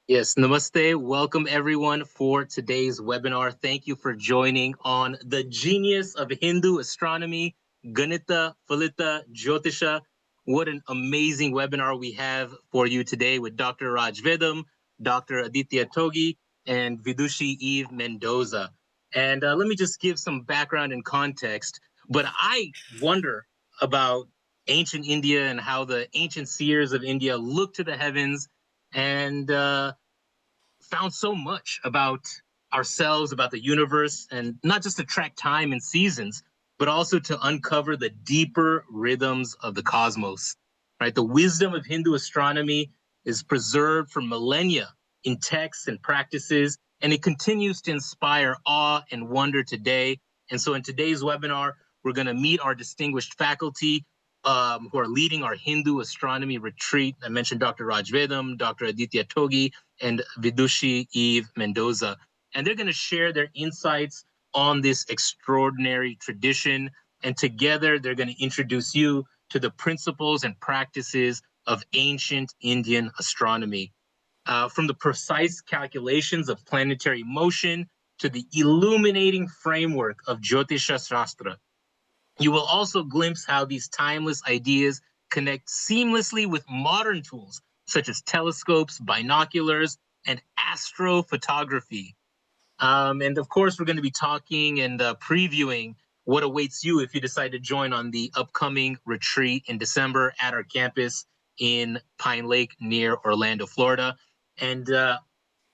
Yes, namaste. Welcome everyone for today's webinar. Thank you for joining on the genius of Hindu astronomy, Ganita, Phalita Jyotisha. What an amazing webinar we have for you today with Dr. Raj Vedam, Dr. Aditya Togi, and Vidushi Eve Mendoza. And let me just give some background and context. But I wonder about ancient India and how the ancient seers of India looked to the heavens and found so much about ourselves, about the universe, and not just to track time and seasons, but also to uncover the deeper rhythms of the cosmos. Right? The wisdom of Hindu astronomy is preserved for millennia in texts and practices, and it continues to inspire awe and wonder today. And so in today's webinar, we're going to meet our distinguished faculty who are leading our Hindu astronomy retreat. I mentioned Dr. Raj Vedam, Dr. Aditya Togi, and Vidushi Eve Mendoza. And they're going to share their insights on this extraordinary tradition. And together, they're going to introduce you to the principles and practices of ancient Indian astronomy. From the precise calculations of planetary motion to the illuminating framework of Jyotisha Shastra. You will also glimpse how these timeless ideas connect seamlessly with modern tools such as telescopes, binoculars, and astrophotography. And of course, we're going to be talking and previewing what awaits you if you decide to join on the upcoming retreat in December at our campus in Pine Lake near Orlando, Florida. And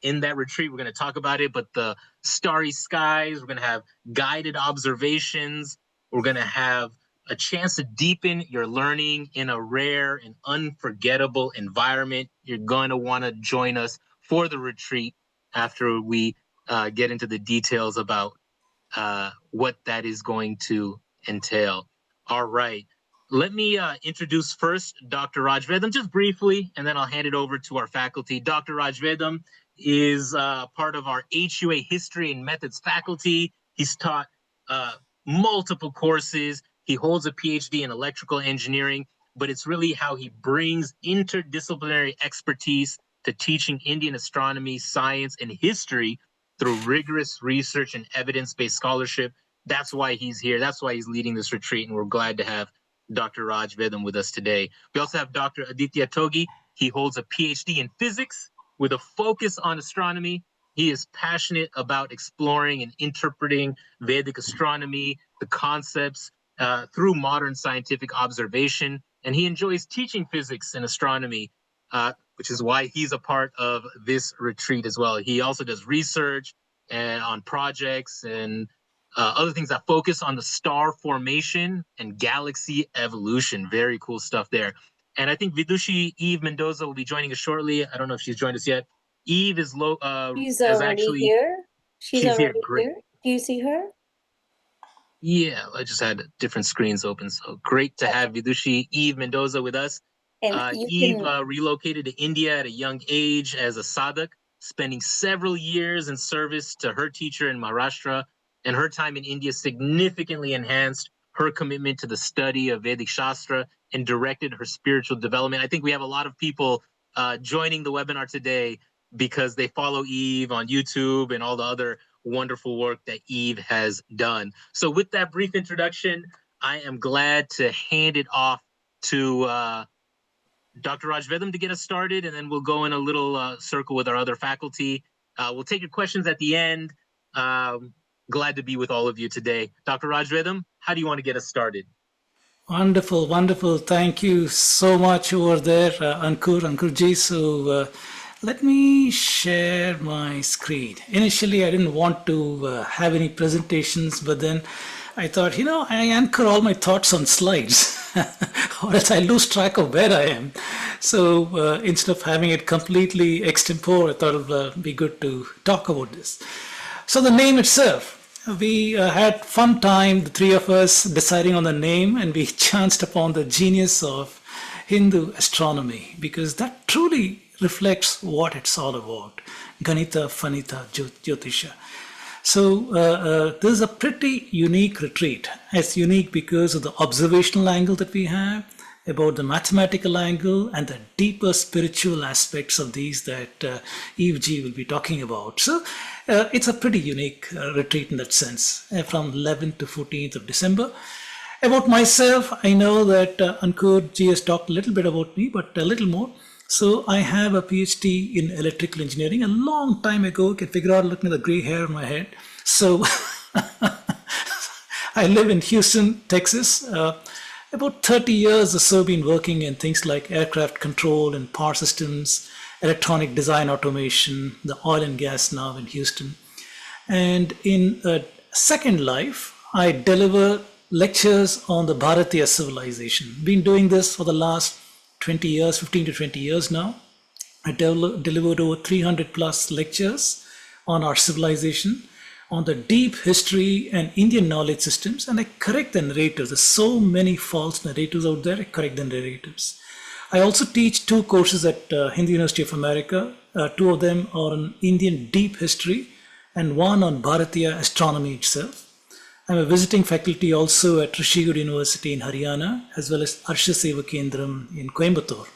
in that retreat, we're going to talk about it, but the starry skies, we're going to have guided observations, we're going to have a chance to deepen your learning in a rare and unforgettable environment. You're going to want to join us for the retreat after we get into the details about what that is going to entail. All right. Let me introduce first Dr. Raj Vedam just briefly, and then I'll hand it over to our faculty. Dr. Raj Vedam is part of our HUA History and Methods faculty. He's taught multiple courses. He holds a PhD in electrical engineering, but it's really how he brings interdisciplinary expertise to teaching Indian astronomy, science, and history through rigorous research and evidence-based scholarship. That's why he's here. That's why he's leading this retreat, and we're glad to have Dr. Raj Vedam with us today. We also have Dr. Aditya Togi. He holds a PhD in physics with a focus on astronomy. He is passionate about exploring and interpreting Vedic astronomy, the concepts through modern scientific observation, and he enjoys teaching physics and astronomy, which is why he's a part of this retreat as well. He also does research and on projects and other things that focus on the star formation and galaxy evolution. Very cool stuff there. And I think Vidushi Eve Mendoza will be joining us shortly. I don't know if she's joined us yet. Eve is she's already here. She's already here. Here. Do you see her? Yeah, I just had different screens open. So great to have Vidushi Eve Mendoza with us. And Eve relocated to India at a young age as a sadhak, spending several years in service to her teacher in Maharashtra. And her time in India significantly enhanced her commitment to the study of Vedic Shastra and directed her spiritual development. I think we have a lot of people joining the webinar today because they follow Eve on YouTube and all the other wonderful work that Eve has done. So with that brief introduction, I am glad to hand it off to Dr. Raj Vedam to get us started, and then we'll go in a little circle with our other faculty. We'll take your questions at the end. Glad to be with all of you today. Dr. Raj Vedam, how do you want to get us started? Wonderful, wonderful. Thank you so much over there, Ankurji. So let me share my screen. Initially, I didn't want to have any presentations, but then I thought, I anchor all my thoughts on slides, or else I lose track of where I am. So instead of having it completely extempore, I thought it would be good to talk about this. So the name itself, we had fun time, the three of us, deciding on the name, and we chanced upon the genius of Hindu astronomy, because that truly reflects what it's all about. Ganita, Phalita Jyotisha. So this is a pretty unique retreat. It's unique because of the observational angle that we have, about the mathematical angle and the deeper spiritual aspects of these that Eve G will be talking about. So it's a pretty unique retreat in that sense, from 11th to 14th of December. About myself, I know that Ankur G has talked a little bit about me, but a little more. So I have a PhD in electrical engineering a long time ago. You can figure out looking at the gray hair on my head. So I live in Houston, Texas. About 30 years or so been working in things like aircraft control and power systems, electronic design automation, the oil and gas now in Houston. And in a second life, I deliver lectures on the Bharatiya civilization. Been doing this for the last 20 years, 15 to 20 years now. I delivered over 300 plus lectures on our civilization, on the deep history and Indian knowledge systems, and I correct the narratives. There's so many false narratives out there, I correct the narratives. I also teach 2 courses at Hindu University of America. 2 of them are on Indian deep history and 1 on Bharatiya astronomy itself. I'm a visiting faculty also at Rishigad University in Haryana, as well as Arsha Seva Kendram in Coimbatore.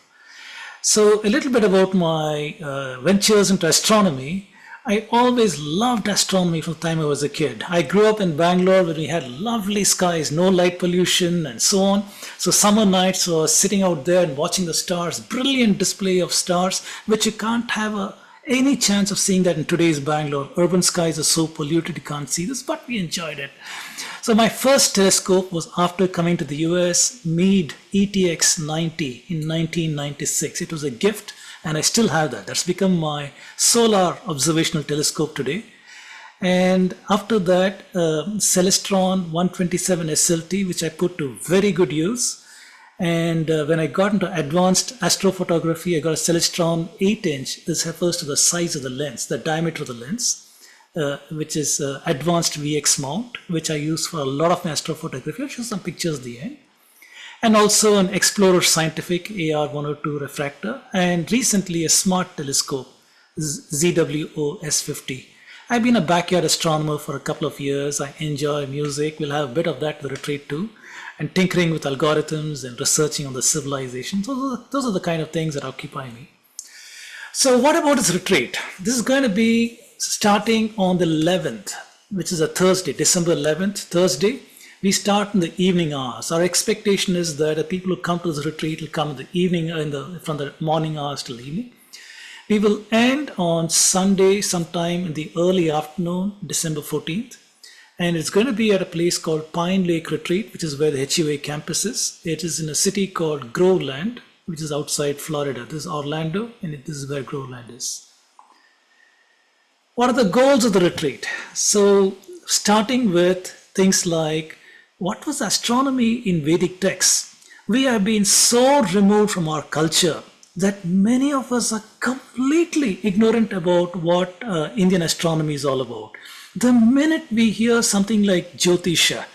So a little bit about my ventures into astronomy. I always loved astronomy from the time I was a kid. I grew up in Bangalore where we had lovely skies, no light pollution and so on. So summer nights I was sitting out there and watching the stars, brilliant display of stars, which you can't have any chance of seeing that in today's Bangalore. Urban skies are so polluted you can't see this, but we enjoyed it. So my first telescope was after coming to the US, Meade ETX 90 in 1996. It was a gift. And I still have that. That's become my solar observational telescope today. And after that, Celestron 127 SLT, which I put to very good use. And when I got into advanced astrophotography, I got a Celestron 8-inch. This refers to the size of the lens, the diameter of the lens, which is advanced VX mount, which I use for a lot of my astrophotography. I'll show some pictures at the end. And also an Explorer Scientific AR102 refractor, and recently a smart telescope, ZWO S50. I've been a backyard astronomer for a couple of years. I enjoy music. We'll have a bit of that at the retreat too, and tinkering with algorithms and researching on the civilization. So those are the kind of things that occupy me. So what about this retreat? This is going to be starting on the 11th, which is a Thursday, December 11th, Thursday. We start in the evening hours. Our expectation is that the people who come to this retreat will come in the evening, from the morning hours till evening. We will end on Sunday sometime in the early afternoon, December 14th. And it's going to be at a place called Pine Lake Retreat, which is where the HUA campus is. It is in a city called Groveland, which is outside Florida. This is Orlando, and this is where Groveland is. What are the goals of the retreat? So starting with things like, what was astronomy in Vedic texts? We have been so removed from our culture that many of us are completely ignorant about what Indian astronomy is all about. The minute we hear something like Jyotisha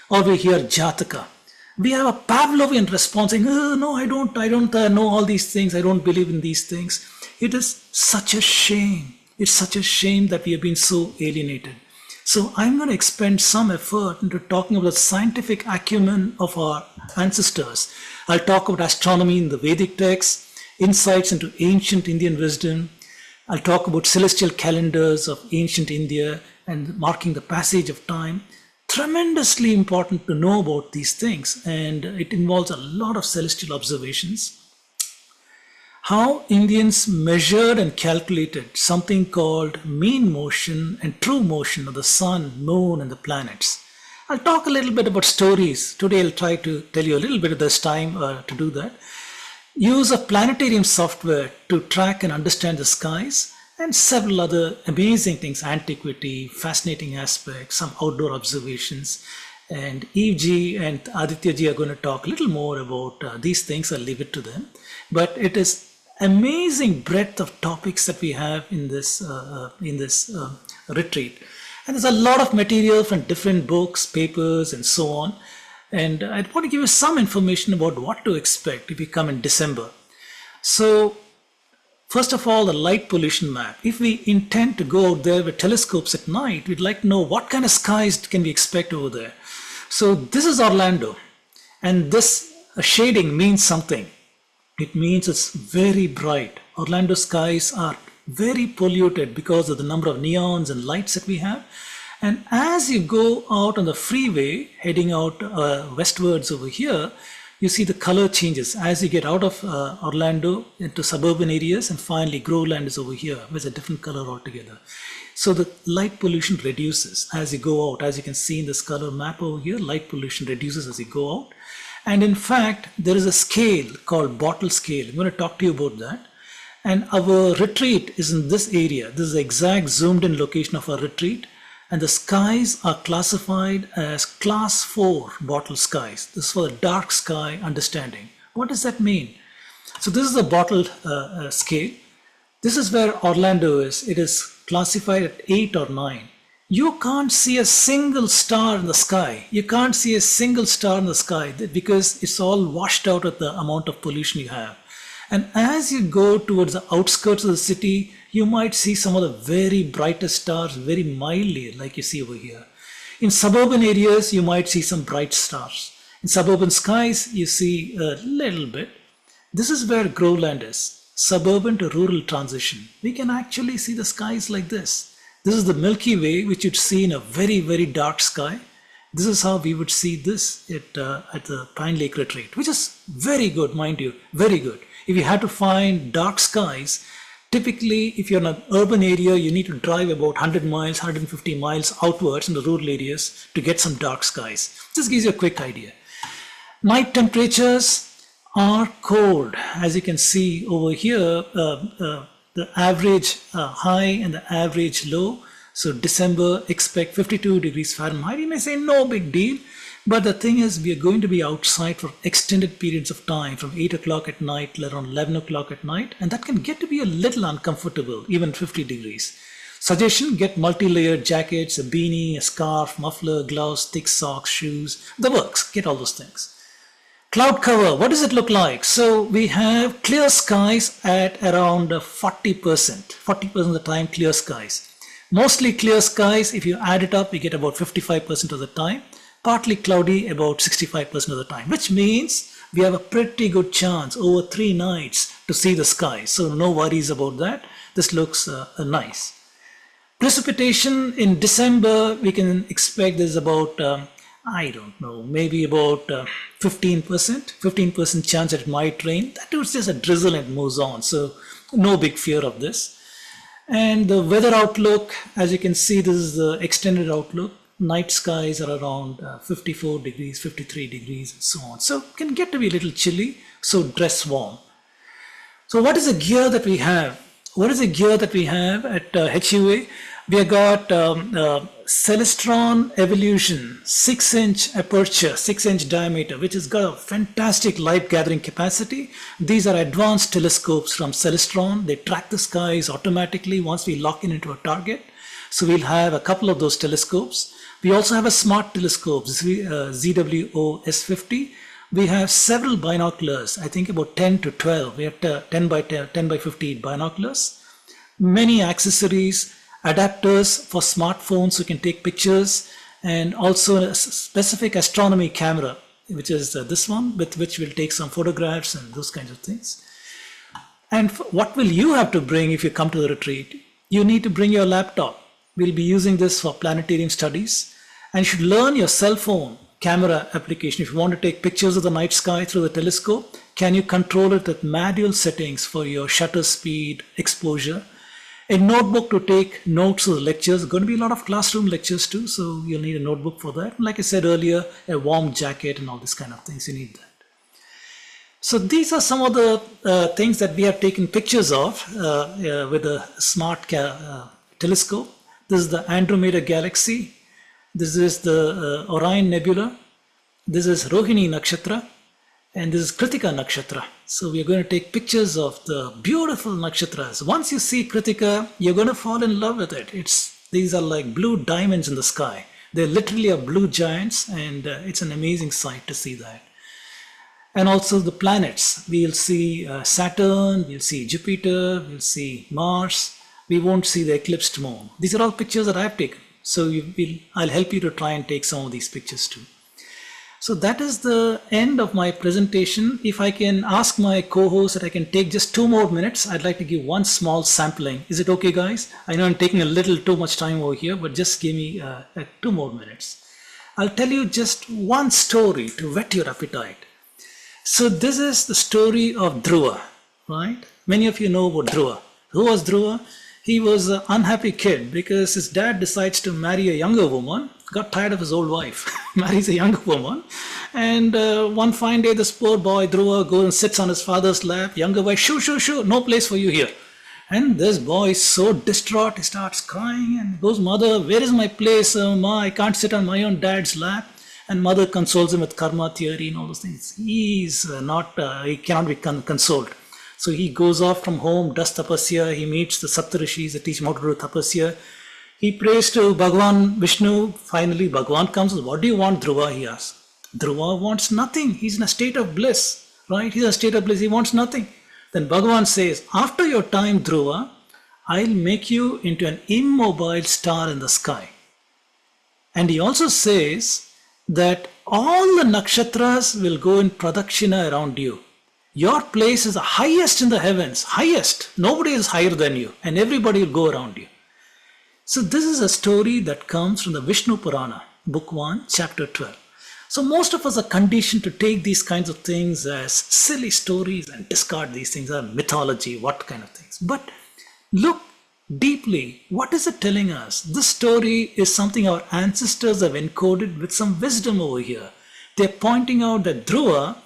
or we hear Jataka, we have a Pavlovian response saying, oh, no, I don't know all these things. I don't believe in these things. It is such a shame. It's such a shame that we have been so alienated. So I'm going to expend some effort into talking about the scientific acumen of our ancestors. I'll talk about astronomy in the Vedic texts, insights into ancient Indian wisdom. I'll talk about celestial calendars of ancient India and marking the passage of time. Tremendously important to know about these things, and it involves a lot of celestial observations. How Indians measured and calculated something called mean motion and true motion of the sun, moon, and the planets. I'll talk a little bit about stories. Today I'll try to tell you a little bit of this time to do that. Use of Planetarium software to track and understand the skies, and several other amazing things, antiquity, fascinating aspects, some outdoor observations. And Eve G and Aditya Ji are going to talk a little more about these things. I'll leave it to them. But it is amazing breadth of topics that we have in this retreat. And there's a lot of material from different books, papers, and so on. And I want to give you some information about what to expect if you come in December. So, first of all, the light pollution map. If we intend to go out there with telescopes at night, we'd like to know what kind of skies can we expect over there. So this is Orlando. And this A shading means something. It means it's very bright. Orlando skies are very polluted because of the number of neons and lights that we have. And as you go out on the freeway, heading out westwards over here, you see the color changes as you get out of Orlando into suburban areas, and finally Groveland is over here with a different color altogether. So the light pollution reduces as you go out. As you can see in this color map over here, light pollution reduces as you go out. And in fact, there is a scale called bottle scale. I'm going to talk to you about that. And our retreat is in this area. This is the exact zoomed in location of our retreat. And the skies are classified as class 4 bottle skies. This is for the dark sky understanding. What does that mean? So this is the bottle scale. This is where Orlando is. It is classified at 8 or 9. You can't see a single star in the sky. You can't see a single star in the sky because it's all washed out with the amount of pollution you have. And as you go towards the outskirts of the city, you might see some of the very brightest stars very mildly, like you see over here. In suburban areas, you might see some bright stars. In suburban skies, you see a little bit. This is where Groveland is, suburban to rural transition. We can actually see the skies like this. This is the Milky Way, which you'd see in a very, very dark sky. This is how we would see this at the Pine Lake Retreat, which is very good, mind you, very good. If you had to find dark skies, typically if you're in an urban area, you need to drive about 100 miles, 150 miles outwards in the rural areas to get some dark skies. This gives you a quick idea. Night temperatures are cold. As you can see over here, the average high and the average low. So December, expect 52 degrees Fahrenheit. You may say no big deal. But the thing is, we are going to be outside for extended periods of time from 8 o'clock at night till around 11 o'clock at night. And that can get to be a little uncomfortable, even 50 degrees. Suggestion, get multi-layered jackets, a beanie, a scarf, muffler, gloves, thick socks, shoes, the works. Get all those things. Cloud cover, what does it look like? So we have clear skies at around 40%. 40% of the time, clear skies. Mostly clear skies, if you add it up, you get about 55% of the time. Partly cloudy about 65% of the time, which means we have a pretty good chance over 3 nights to see the sky. So no worries about that. This looks nice. Precipitation in December, we can expect there's about, I don't know, maybe about 15% chance that it might rain. That was just a drizzle and moves on. So no big fear of this. And the weather outlook, as you can see, this is the extended outlook. Night skies are around 54 degrees, 53 degrees, and so on. So it can get to be a little chilly, so dress warm. So what is the gear that we have? What is the gear that we have at HUA? We have got Celestron Evolution, 6-inch aperture, 6-inch diameter, which has got a fantastic light gathering capacity. These are advanced telescopes from Celestron. They track the skies automatically once we lock in into a target. So we'll have a couple of those telescopes. We also have a smart telescope, ZWO S50. We have several binoculars, I think about 10 to 12. We have 10 by 15 binoculars. Many accessories, adapters for smartphones who can take pictures, and also a specific astronomy camera, which is this one, with which we'll take some photographs and those kinds of things. And what will you have to bring if you come to the retreat? You need to bring your laptop. We'll be using this for planetarium studies, and you should learn your cell phone camera application. If you want to take pictures of the night sky through the telescope, can you control it with manual settings for your shutter speed, exposure? A notebook to take notes of the lectures. There's going to be a lot of classroom lectures too, so you'll need a notebook for that. Like I said earlier, a warm jacket and all this kind of things, you need that. So these are some of the things that we have taken pictures of with a smart telescope. This is the Andromeda Galaxy. This is the Orion Nebula. This is Rohini Nakshatra. And this is Kritika Nakshatra. So we are going to take pictures of the beautiful nakshatras. Once you see Kritika, you're going to fall in love with it. These are like blue diamonds in the sky. They literally are blue giants, and it's an amazing sight to see that. And also the planets. We'll see Saturn, we'll see Jupiter, we'll see Mars. We won't see the eclipsed moon. These are all pictures that I've taken. So I'll help you to try and take some of these pictures too. So that is the end of my presentation. If I can ask my co-host that I can take just 2 more minutes, I'd like to give one small sampling. Is it okay, guys? I know I'm taking a little too much time over here, but just give me 2 more minutes. I'll tell you just one story to whet your appetite. So this is the story of Dhruva, right? Many of you know about Dhruva. Who was Dhruva? He was an unhappy kid because his dad decides to marry a younger woman, got tired of his old wife, marries a younger woman. And one fine day, this poor boy, Dhruva, goes and sits on his father's lap. Younger wife, shoo, no place for you here. And this boy is so distraught, he starts crying and goes, mother, where is my place? Ma, I can't sit on my own dad's lap. And mother consoles him with karma theory and all those things. He cannot be consoled. So he goes off from home, does tapasya, he meets the Saptarishis that teach him how to do tapasya. He prays to Bhagavan Vishnu. Finally, Bhagavan comes. What do you want, Dhruva? He asks. Dhruva wants nothing. He's in a state of bliss, right? He's in a state of bliss. He wants nothing. Then Bhagavan says, after your time, Dhruva, I'll make you into an immobile star in the sky. And he also says that all the nakshatras will go in pradakshina around you. Your place is the highest in the heavens, highest. Nobody is higher than you, and everybody will go around you. So this is a story that comes from the Vishnu Purana, book 1, chapter 12. So most of us are conditioned to take these kinds of things as silly stories and discard these things as mythology, what kind of things. But look deeply, what is it telling us? This story is something our ancestors have encoded with some wisdom over here. They're pointing out that Dhruva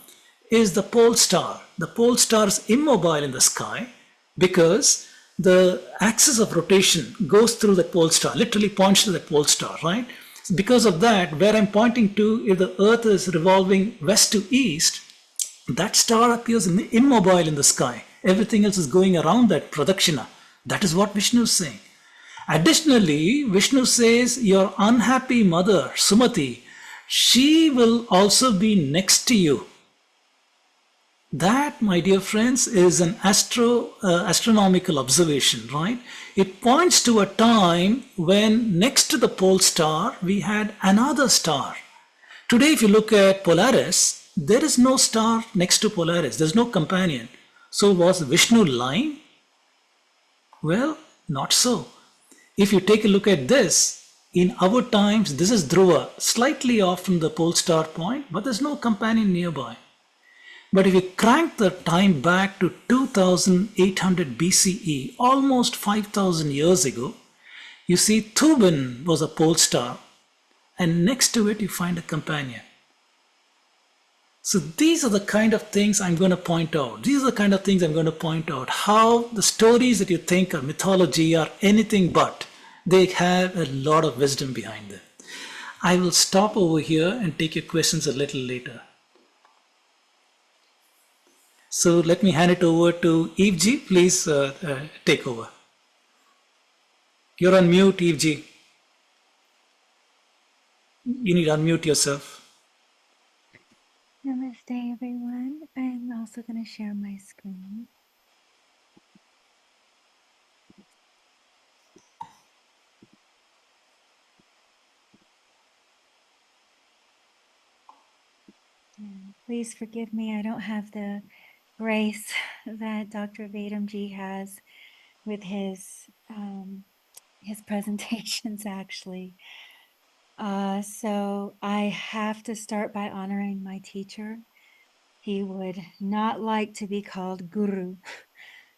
is the pole star. The pole star is immobile in the sky because the axis of rotation goes through the pole star, literally points to the pole star, right? Because of that, where I'm pointing to, if the earth is revolving west to east, that star appears immobile in the sky. Everything else is going around that pradakshina. That is what Vishnu is saying. Additionally, Vishnu says your unhappy mother, Sumati, she will also be next to you. That, my dear friends, is an astronomical observation, right? It points to a time when next to the pole star, we had another star. Today, if you look at Polaris, there is no star next to Polaris. There's no companion. So was Vishnu lying? Well, not so. If you take a look at this, in our times, this is Dhruva, slightly off from the pole star point, but there's no companion nearby. But if you crank the time back to 2800 BCE, almost 5,000 years ago, you see Thuban was a pole star, and next to it you find a companion. So these are the kind of things I'm going to point out. These are the kind of things I'm going to point out. How the stories that you think are mythology are anything but. They have a lot of wisdom behind them. I will stop over here and take your questions a little later. So let me hand it over to Eve G. Please take over. You're on mute, Eve G. You need to unmute yourself. Namaste, everyone. I'm also going to share my screen. And please forgive me, I don't have the grace that Dr. Vedam ji has with his presentations, actually. So I have to start by honoring my teacher. He would not like to be called guru.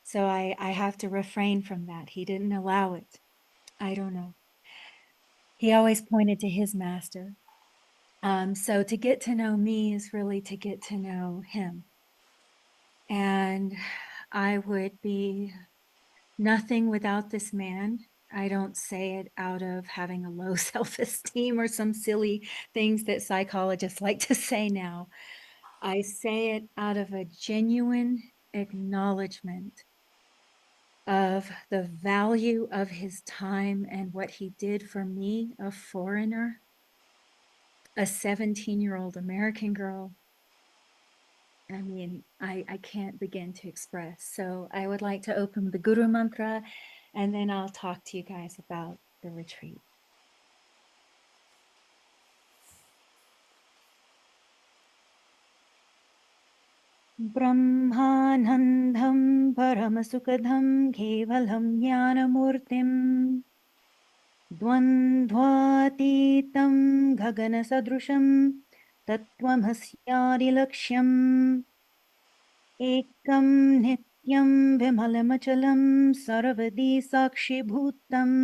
So I have to refrain from that. He didn't allow it. I don't know. He always pointed to his master. So to get to know me is really to get to know him. And I would be nothing without this man. I don't say it out of having a low self-esteem or some silly things that psychologists like to say now. I say it out of a genuine acknowledgement of the value of his time and what he did for me, a foreigner, a 17-year-old American girl. I mean, I can't begin to express. So I would like to open the Guru Mantra, and then I'll talk to you guys about the retreat. ब्रह्मानन्दं परमसुखदं केवलं ज्ञानमूर्तिम् द्वन्द्वातीतं गगनसदृशं तत्त्वमस्यादिलक्ष्यम् एकं नित्यं विमलमचलं सर्वदी साक्षिभूतम्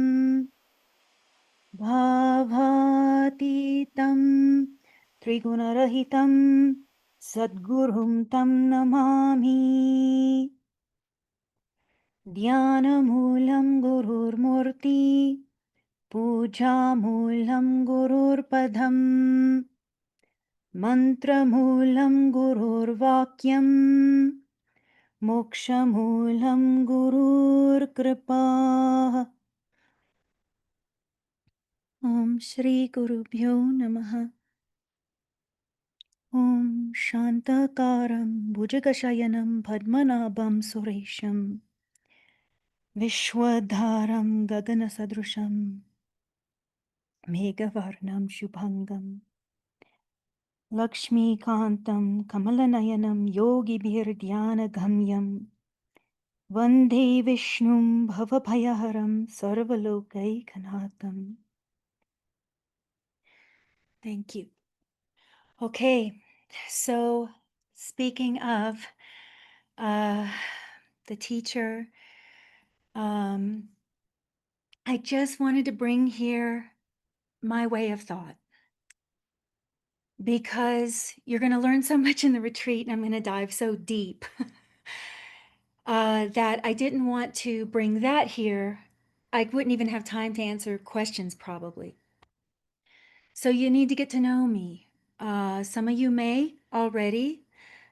भावातीतं त्रिगुणरहितं सद्गुरुं तं नमामि ध्यानमूलं गुरुर्मूर्ति पूजामूलं गुरुर्पदम् मन्त्रमूलं गुरुर्वाक्यम् मोक्षमूलं गुरुर्कृपा ॐ श्रीगुरुभ्यो नमः ॐ शान्ताकारं भुजगशयनं पद्मनाभं सुरेशं विश्वधारं गगनसदृशं मेघवर्णं शुभङ्गं लक्ष्मीकान्तं कमलनयनं योगिभिर्ध्यानगम्यं वन्दे विष्णुं भवभयहरं सर्वलोकैकनाथम्. Thank you. Okay, so speaking of the teacher, I just wanted to bring here my way of thought because you're going to learn so much in the retreat and I'm going to dive so deep that I didn't want to bring that here. I wouldn't even have time to answer questions probably. So you need to get to know me. Some of you may already.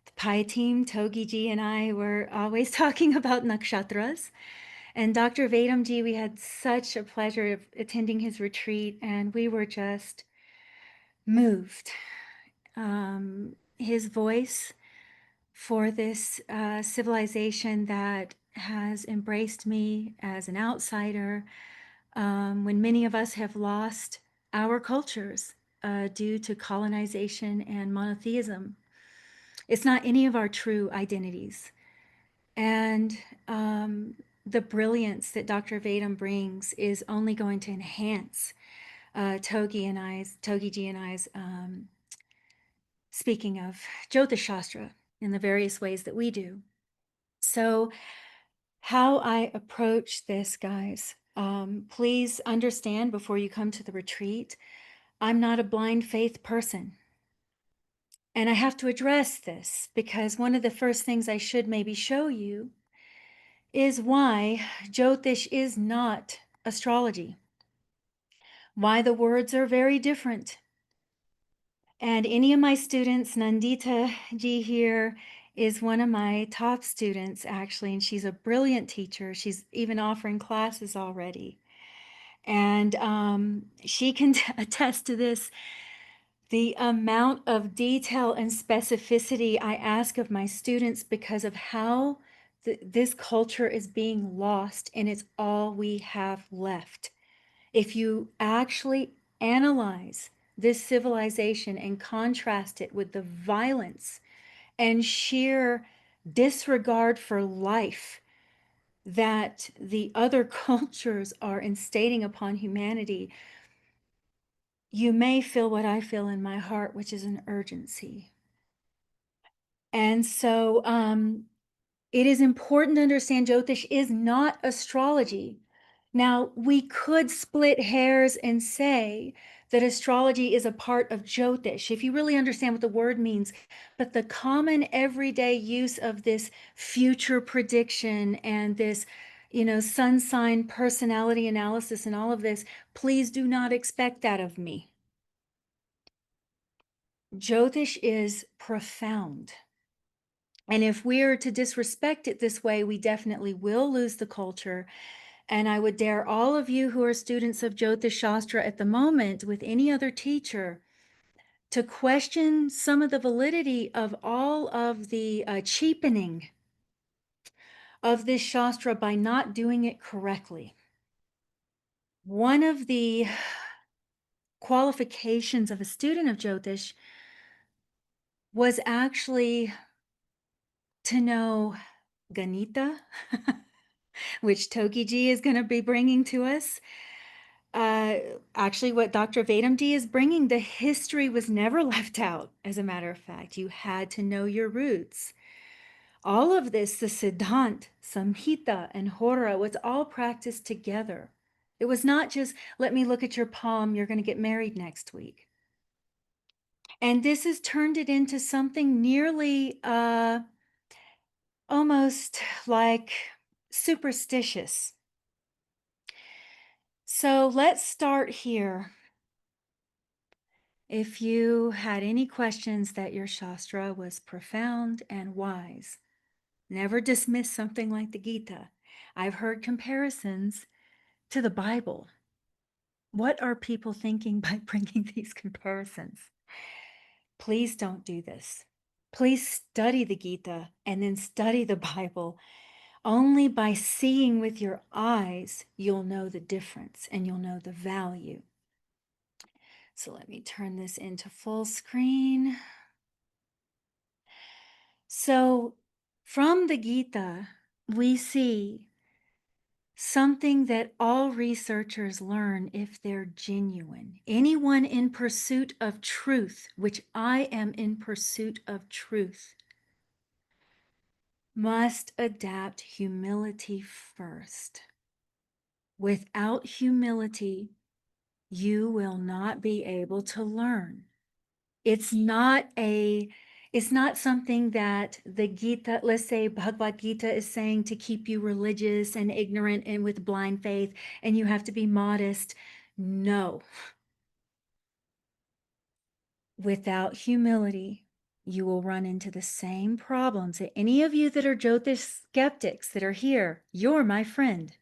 The Pi team, Togiji and I were always talking about Nakshatras. And Dr. Vedamji, we had such a pleasure of attending his retreat and we were just moved. His voice for this civilization that has embraced me as an outsider, when many of us have lost our cultures due to colonization and monotheism. It's not any of our true identities. And the brilliance that Dr. Vedam brings is only going to enhance Togiji and I's speaking of Jyotish Shastra in the various ways that we do. So how I approach this, guys, please understand before you come to the retreat, I'm not a blind faith person. And I have to address this because one of the first things I should maybe show you is why Jyotish is not astrology, why the words are very different. And any of my students, Nandita ji here is one of my top students actually, and she's a brilliant teacher. She's even offering classes already. And she can attest to this. The amount of detail and specificity I ask of my students because of how this culture is being lost, and it's all we have left. If you actually analyze this civilization and contrast it with the violence and sheer disregard for life that the other cultures are instating upon humanity, you may feel what I feel in my heart, which is an urgency. And so it is important to understand Jyotish is not astrology. Now, we could split hairs and say that astrology is a part of Jyotish, if you really understand what the word means. But the common everyday use of this future prediction and this, sun sign personality analysis and all of this, please do not expect that of me. Jyotish is profound. And if we're to disrespect it this way, we definitely will lose the culture. And I would dare all of you who are students of Jyotish Shastra at the moment with any other teacher to question some of the validity of all of the cheapening of this Shastra by not doing it correctly. One of the qualifications of a student of Jyotish was actually to know Ganita, which Tokiji is going to be bringing to us. Actually, what Dr. Vedam is bringing, the history was never left out, as a matter of fact. You had to know your roots. All of this, the Siddhānta, Samhitā, and Horā, was all practiced together. It was not just, let me look at your palm, you're going to get married next week. And this has turned it into something nearly almost like superstitious. So let's start here. If you had any questions that your Shastra was profound and wise, never dismiss something like the Gita. I've heard comparisons to the Bible. What are people thinking by bringing these comparisons? Please don't do this. Please study the Gita and then study the Bible. Only by seeing with your eyes, you'll know the difference and you'll know the value. So let me turn this into full screen. So from the Gita, we see something that all researchers learn if they're genuine. Anyone in pursuit of truth, which I am in pursuit of truth, must adapt humility first. Without humility, you will not be able to learn. It's not something that the Gita, let's say Bhagavad Gita, is saying to keep you religious and ignorant and with blind faith, and you have to be modest. No. Without humility, you will run into the same problems that any of you that are Jyotish skeptics that are here, you're my friend.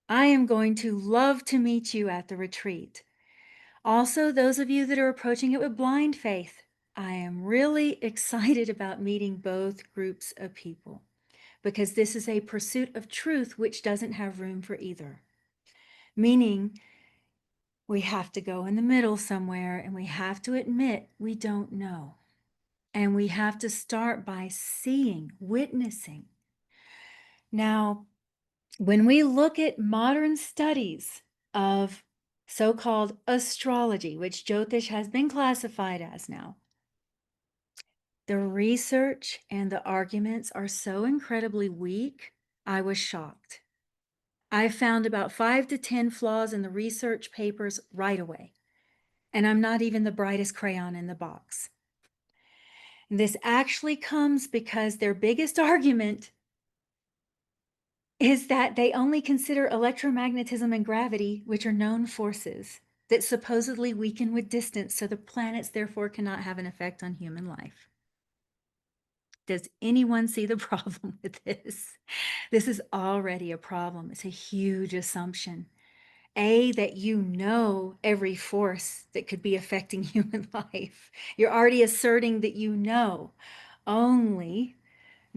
I am going to love to meet you at the retreat. Also, those of you that are approaching it with blind faith, I am really excited about meeting both groups of people because this is a pursuit of truth which doesn't have room for either. Meaning, we have to go in the middle somewhere and we have to admit we don't know. And we have to start by seeing, witnessing. Now, when we look at modern studies of so-called astrology, which Jyotish has been classified as now, the research and the arguments are so incredibly weak, I was shocked. I found about 5 to 10 flaws in the research papers right away. And I'm not even the brightest crayon in the box. And this actually comes because their biggest argument is that they only consider electromagnetism and gravity, which are known forces that supposedly weaken with distance, so the planets therefore cannot have an effect on human life. Does anyone see the problem with this? This is already a problem. It's a huge assumption. That you know every force that could be affecting human life. You're already asserting that you know only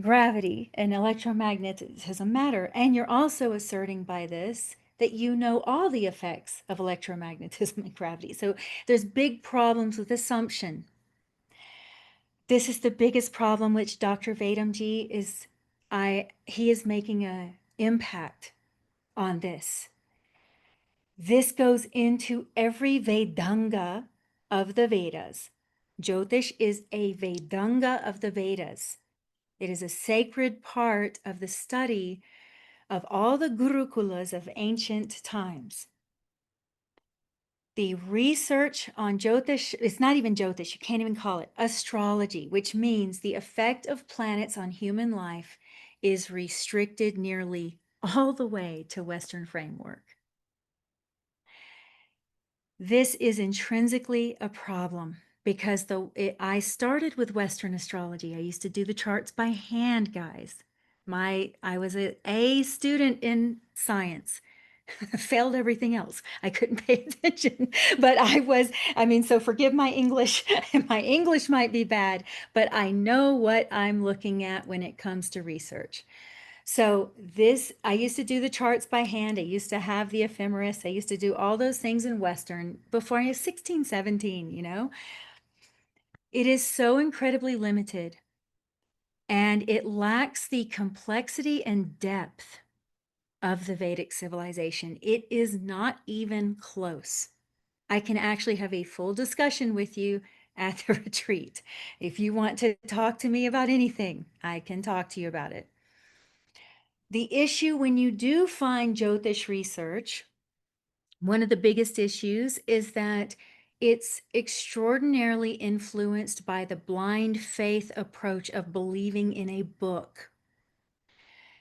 gravity and electromagnetism matter. And you're also asserting by this that you know all the effects of electromagnetism and gravity. So there's big problems with assumption. This is the biggest problem which Dr. Vedam he is making an impact on this. This goes into every Vedanga of the Vedas. Jyotish is a Vedanga of the Vedas. It is a sacred part of the study of all the Gurukulas of ancient times. The research on Jyotish, it's not even Jyotish, you can't even call it astrology, which means the effect of planets on human life is restricted nearly all the way to Western framework. This is intrinsically a problem because I started with Western astrology. I used to do the charts by hand, guys. I was an A student in science. Failed everything else. I couldn't pay attention, but so forgive my English. My English might be bad, but I know what I'm looking at when it comes to research. So I used to do the charts by hand. I used to have the ephemeris. I used to do all those things in Western before I was 16, 17, It is so incredibly limited. and it lacks the complexity and depth of the Vedic civilization. It is not even close. I can actually have a full discussion with you at the retreat. If you want to talk to me about anything, I can talk to you about it. The issue when you do find Jyotish research, one of the biggest issues is that it's extraordinarily influenced by the blind faith approach of believing in a book.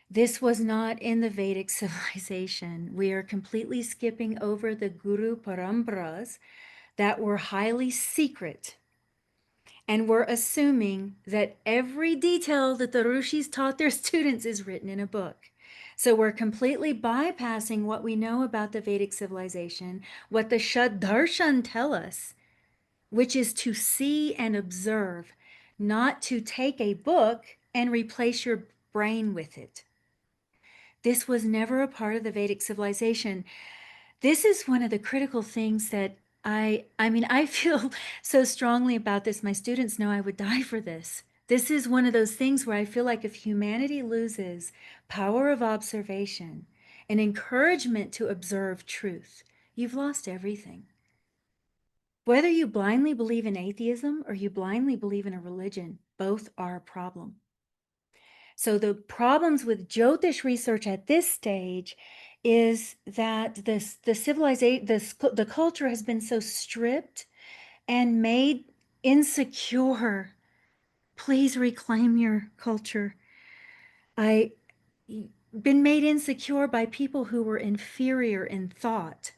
This was not in the Vedic civilization. We are completely skipping over the Guru Paramparas that were highly secret. And we're assuming that every detail that the Rishis taught their students is written in a book. So we're completely bypassing what we know about the Vedic civilization, what the Shadarshan tell us, which is to see and observe, not to take a book and replace your brain with it. This was never a part of the Vedic civilization. This is one of the critical things that I feel so strongly about this. My students know I would die for this. This is one of those things where I feel like if humanity loses power of observation and encouragement to observe truth, you've lost everything. Whether you blindly believe in atheism or you blindly believe in a religion, both are a problem. So the problems with Jyotish research at this stage is that the civilization, the culture has been so stripped and made insecure. Please reclaim your culture. Been made insecure by people who were inferior in thought.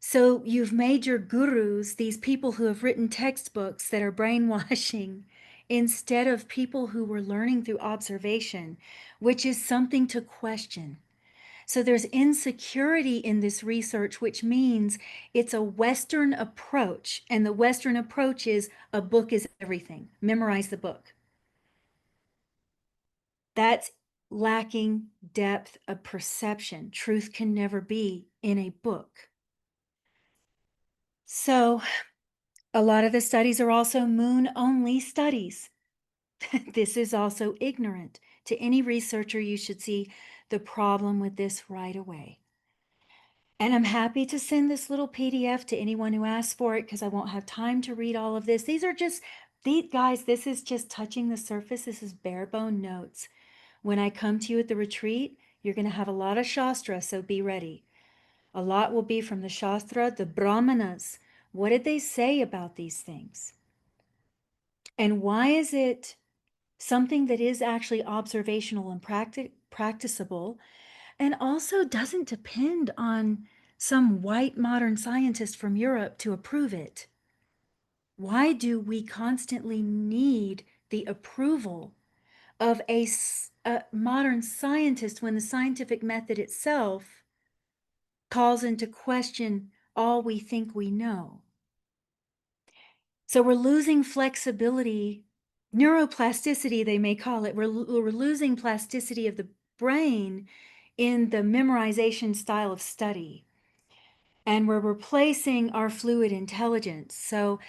So you've made your gurus these people who have written textbooks that are brainwashing instead of people who were learning through observation, which is something to question. So there's insecurity in this research, which means it's a Western approach. And the Western approach is a book is everything. Memorize the book. That's lacking depth of perception. Truth can never be in a book. So a lot of the studies are also moon-only studies. This is also ignorant. To any researcher, you should see the problem with this right away. And I'm happy to send this little PDF to anyone who asks for it because I won't have time to read all of this. These guys, this is just touching the surface. This is bare bone notes. When I come to you at the retreat, you're going to have a lot of Shastra, so be ready. A lot will be from the Shastra, the Brahmanas. What did they say about these things? And why is it something that is actually observational and practicable and also doesn't depend on some white modern scientist from Europe to approve it? Why do we constantly need the approval of a modern scientist when the scientific method itself calls into question all we think we know? So we're losing flexibility, neuroplasticity, they may call it. We're losing plasticity of the brain in the memorization style of study. And we're replacing our fluid intelligence. So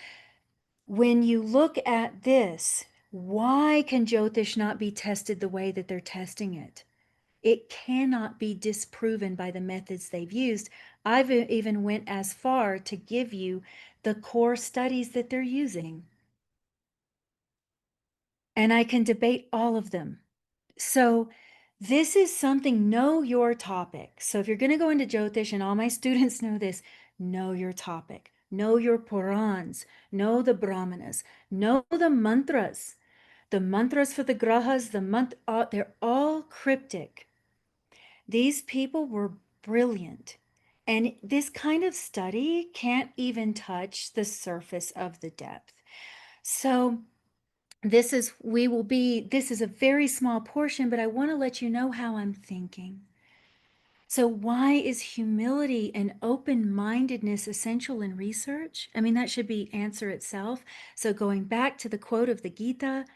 when you look at this, why can Jyotish not be tested the way that they're testing it? It cannot be disproven by the methods they've used. I've even went as far to give you the core studies that they're using. And I can debate all of them. So this is something, know your topic. So if you're going to go into Jyotish, and all my students know this, know your topic, know your Purans, know the Brahmanas, know the mantras. The mantras for the grahas, they're all cryptic. These people were brilliant. And this kind of study can't even touch the surface of the depth. So this is a very small portion, but I want to let you know how I'm thinking. So why is humility and open-mindedness essential in research? I mean, that should be answer itself. So going back to the quote of the Gita,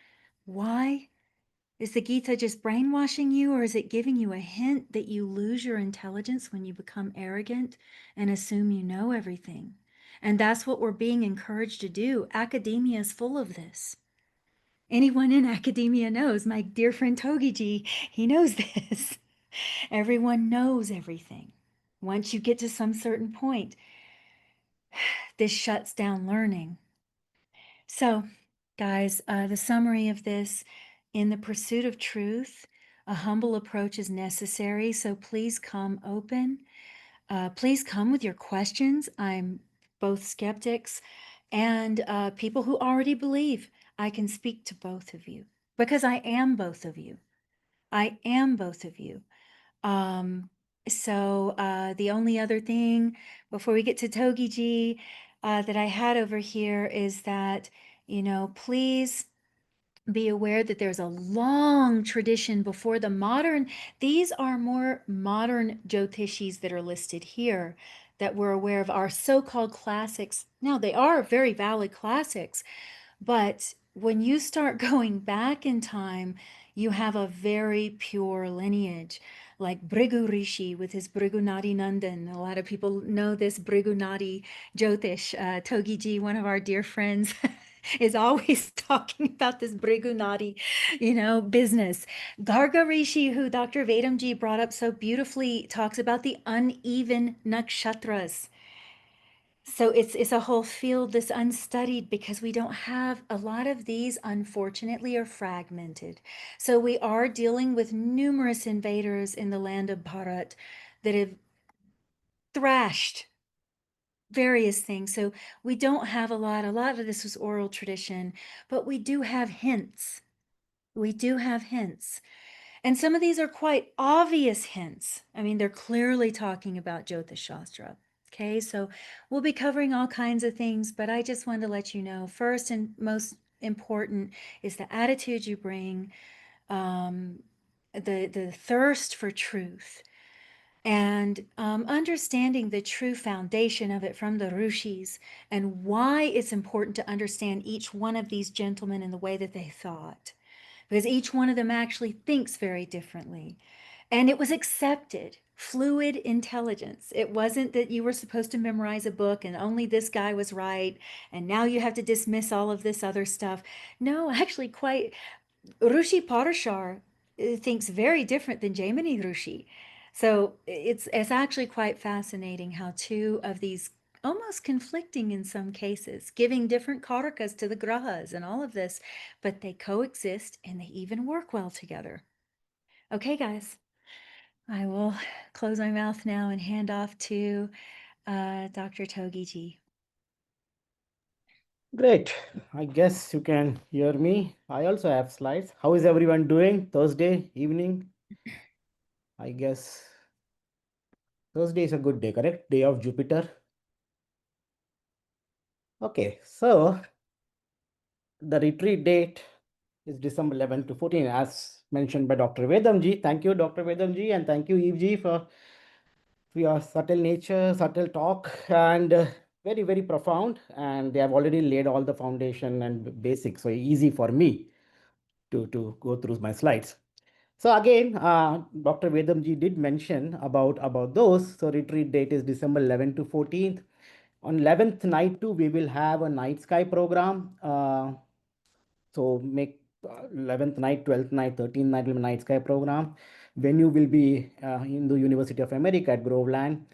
why? Is the Gita just brainwashing you, or is it giving you a hint that you lose your intelligence when you become arrogant and assume you know everything? And that's what we're being encouraged to do. Academia is full of this. Anyone in academia knows. My dear friend Togiji, he knows this. Everyone knows everything. Once you get to some certain point, this shuts down learning. So, guys, the summary of this: in the pursuit of truth, a humble approach is necessary. So please come open. Please come with your questions. I'm both skeptics and people who already believe. I can speak to both of you because I am both of you. I am both of you. So the only other thing before we get to Togiji that I had over here is that, please be aware that there's a long tradition before the modern. These are more modern Jyotishis that are listed here that we're aware of, our so-called classics. Now, they are very valid classics, but when you start going back in time, you have a very pure lineage, like Bhrigu Rishi with his Bhrigu Nadi Nandan. A lot of people know this Bhrigu Nadi Jyotish. Togiji, one of our dear friends, is always talking about this Bhrigu Nadi, business. Garga Rishi, who Dr. Vedamji brought up so beautifully, talks about the uneven nakshatras. So it's a whole field that's unstudied because we don't have a lot of these, unfortunately, are fragmented. So we are dealing with numerous invaders in the land of Bharat that have thrashed various things. So we don't have a lot of this was oral tradition, but we do have hints. We do have hints. And some of these are quite obvious hints. I mean, they're clearly talking about Jyotish Shastra. Okay, so we'll be covering all kinds of things, but I just wanted to let you know, first and most important is the attitude you bring, the thirst for truth, and understanding the true foundation of it from the rishis, and why it's important to understand each one of these gentlemen in the way that they thought, because each one of them actually thinks very differently. And it was accepted. Fluid intelligence. It wasn't that you were supposed to memorize a book and only this guy was right, and now you have to dismiss all of this other stuff. No, actually, quite Rushi Parashar thinks very different than Jaimini Rushi. So it's actually quite fascinating how two of these, almost conflicting in some cases, giving different karakas to the grahas and all of this, but they coexist and they even work well together. Okay, guys. I will close my mouth now and hand off to Dr. Togiji. Great. I guess you can hear me. I also have slides. How is everyone doing? Thursday evening? I guess Thursday is a good day, correct? Day of Jupiter. Okay, so the retreat date is December 11 to 14, as mentioned by Dr. Vedamji. Thank you, Dr. Vedamji, and thank you, Eveji, for your subtle nature, subtle talk, and very, very profound. And they have already laid all the foundation and basics, so easy for me to go through my slides. So again, Dr. Vedamji did mention about those. So retreat date is December 11 to 14th. On 11th night too, we will have a night sky program. So make 11th night, 12th night, 13th night will be night sky program. Venue will be Hindu University of America at Groveland.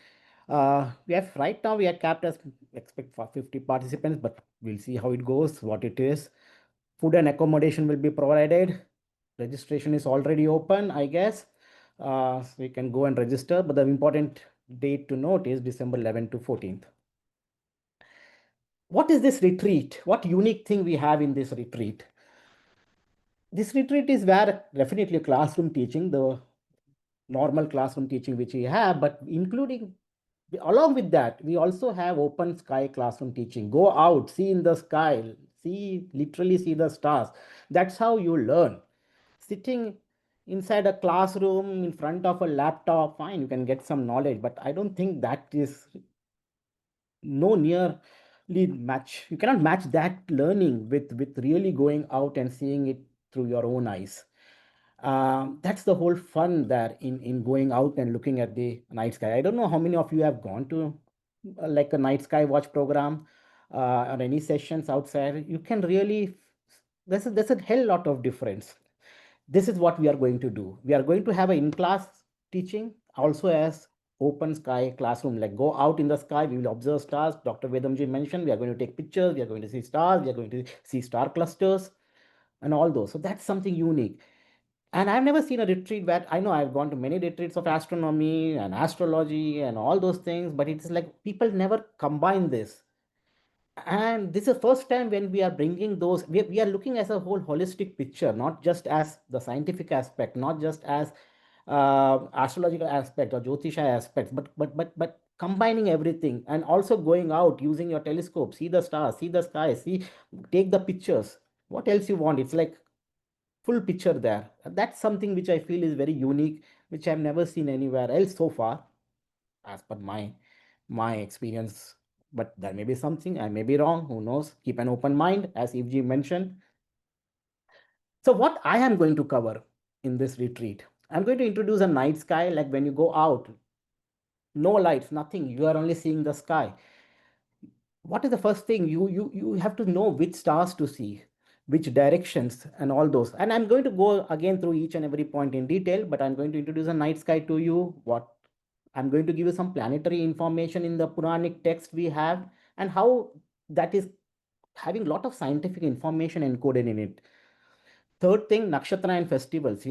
We have right now we are capped as expect for 50 participants, but we'll see how it goes, what it is. Food and accommodation will be provided. Registration is already open, I guess. So you can go and register, but the important date to note is December 11 to 14th. What is this retreat? What unique thing we have in this retreat? This retreat is where definitely classroom teaching, the normal classroom teaching which we have, but including along with that, we also have open sky classroom teaching. Go out, see in the sky, literally see the stars. That's how you learn. Sitting inside a classroom in front of a laptop, fine, you can get some knowledge, but I don't think that is no nearly match. You cannot match that learning with really going out and seeing it through your own eyes. That's the whole fun there in going out and looking at the night sky. I don't know how many of you have gone to like a night sky watch program or any sessions outside. You can really there's a hell lot of difference. This is what we are going to do. We are going to have an in-class teaching also as open sky classroom, like go out in the sky, we will observe stars. Dr. Vedamji mentioned we are going to take pictures, we are going to see stars, we are going to see star clusters and all those. So that's something unique. And I've never seen a retreat where, I know I've gone to many retreats of astronomy and astrology and all those things, but it's like people never combine this. And this is the first time when we are bringing those, we are looking as a whole holistic picture, not just as the scientific aspect, not just as astrological aspect or Jyotisha aspects, but combining everything and also going out using your telescope, see the stars, see the sky, see, take the pictures. What else you want? It's like full picture there. That's something which I feel is very unique, which I've never seen anywhere else so far, as per my experience. But there may be something, I may be wrong, who knows? Keep an open mind, as Evji mentioned. So what I am going to cover in this retreat, I'm going to introduce a night sky. Like when you go out, no lights, nothing, you are only seeing the sky. What is the first thing? You have to know which stars to see, which directions and all those. And I'm going to go again through each and every point in detail, but I'm going to introduce a night sky to you. What I'm going to give you some planetary information in the Puranic text we have, and how that is having a lot of scientific information encoded in it. Third thing, nakshatra and festivals.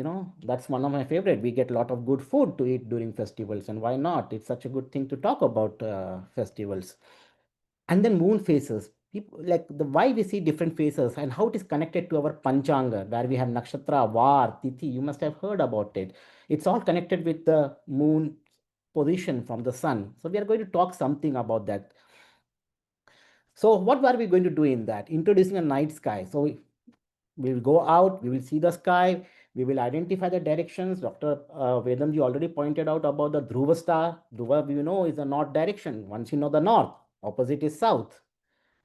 That's one of my favorite. We get a lot of good food to eat during festivals, and why not? It's such a good thing to talk about festivals. And then moon phases. People, like the why we see different phases and how it is connected to our panchanga, where we have nakshatra, var, tithi. You must have heard about it. It's all connected with the moon position from the sun. So we are going to talk something about that. So what are we going to do in that? Introducing a night sky. So we will go out, we will see the sky, we will identify the directions. Dr. Vedamji already pointed out about the Dhruva star. Dhruva, we know, is the north direction. Once you know the north, opposite is south.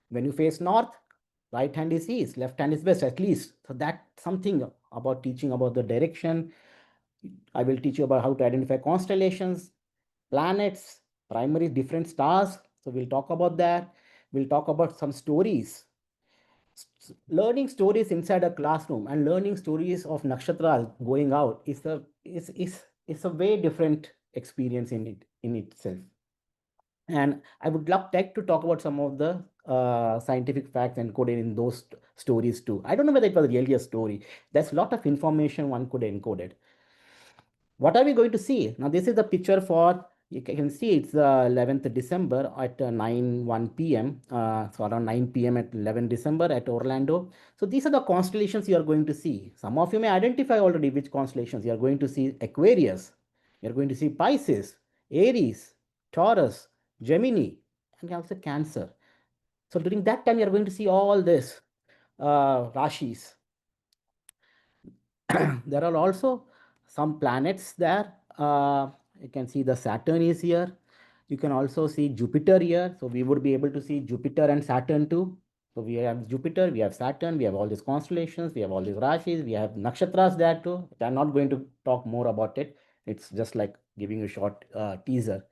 When you face north, right hand is east, left hand is west, at least. So that's something about teaching about the direction. I will teach you about how to identify constellations, planets, primary different stars. So we'll talk about that. We'll talk about some stories. Learning stories inside a classroom and learning stories of nakshatras going out is a way different experience in itself. And I would like to talk about some of the scientific facts encoded in those stories too. I don't know whether it was really a story. There's a lot of information one could encode it. What are we going to see? Now, this is the picture for, you can see it's 11th December at 9:01 p.m. So around 9 p.m. at 11 December at Orlando. So these are the constellations you are going to see. Some of you may identify already which constellations. You are going to see Aquarius. You are going to see Pisces, Aries, Taurus, Gemini, and also Cancer. So during that time, you are going to see all this Rashis. There are also some planets there. You can see the Saturn is here. You can also see Jupiter here. So we would be able to see Jupiter and Saturn too. So we have Jupiter, we have Saturn, we have all these constellations, we have all these Rashis, we have Nakshatras there too. I'm not going to talk more about it. It's just like giving you a short teaser.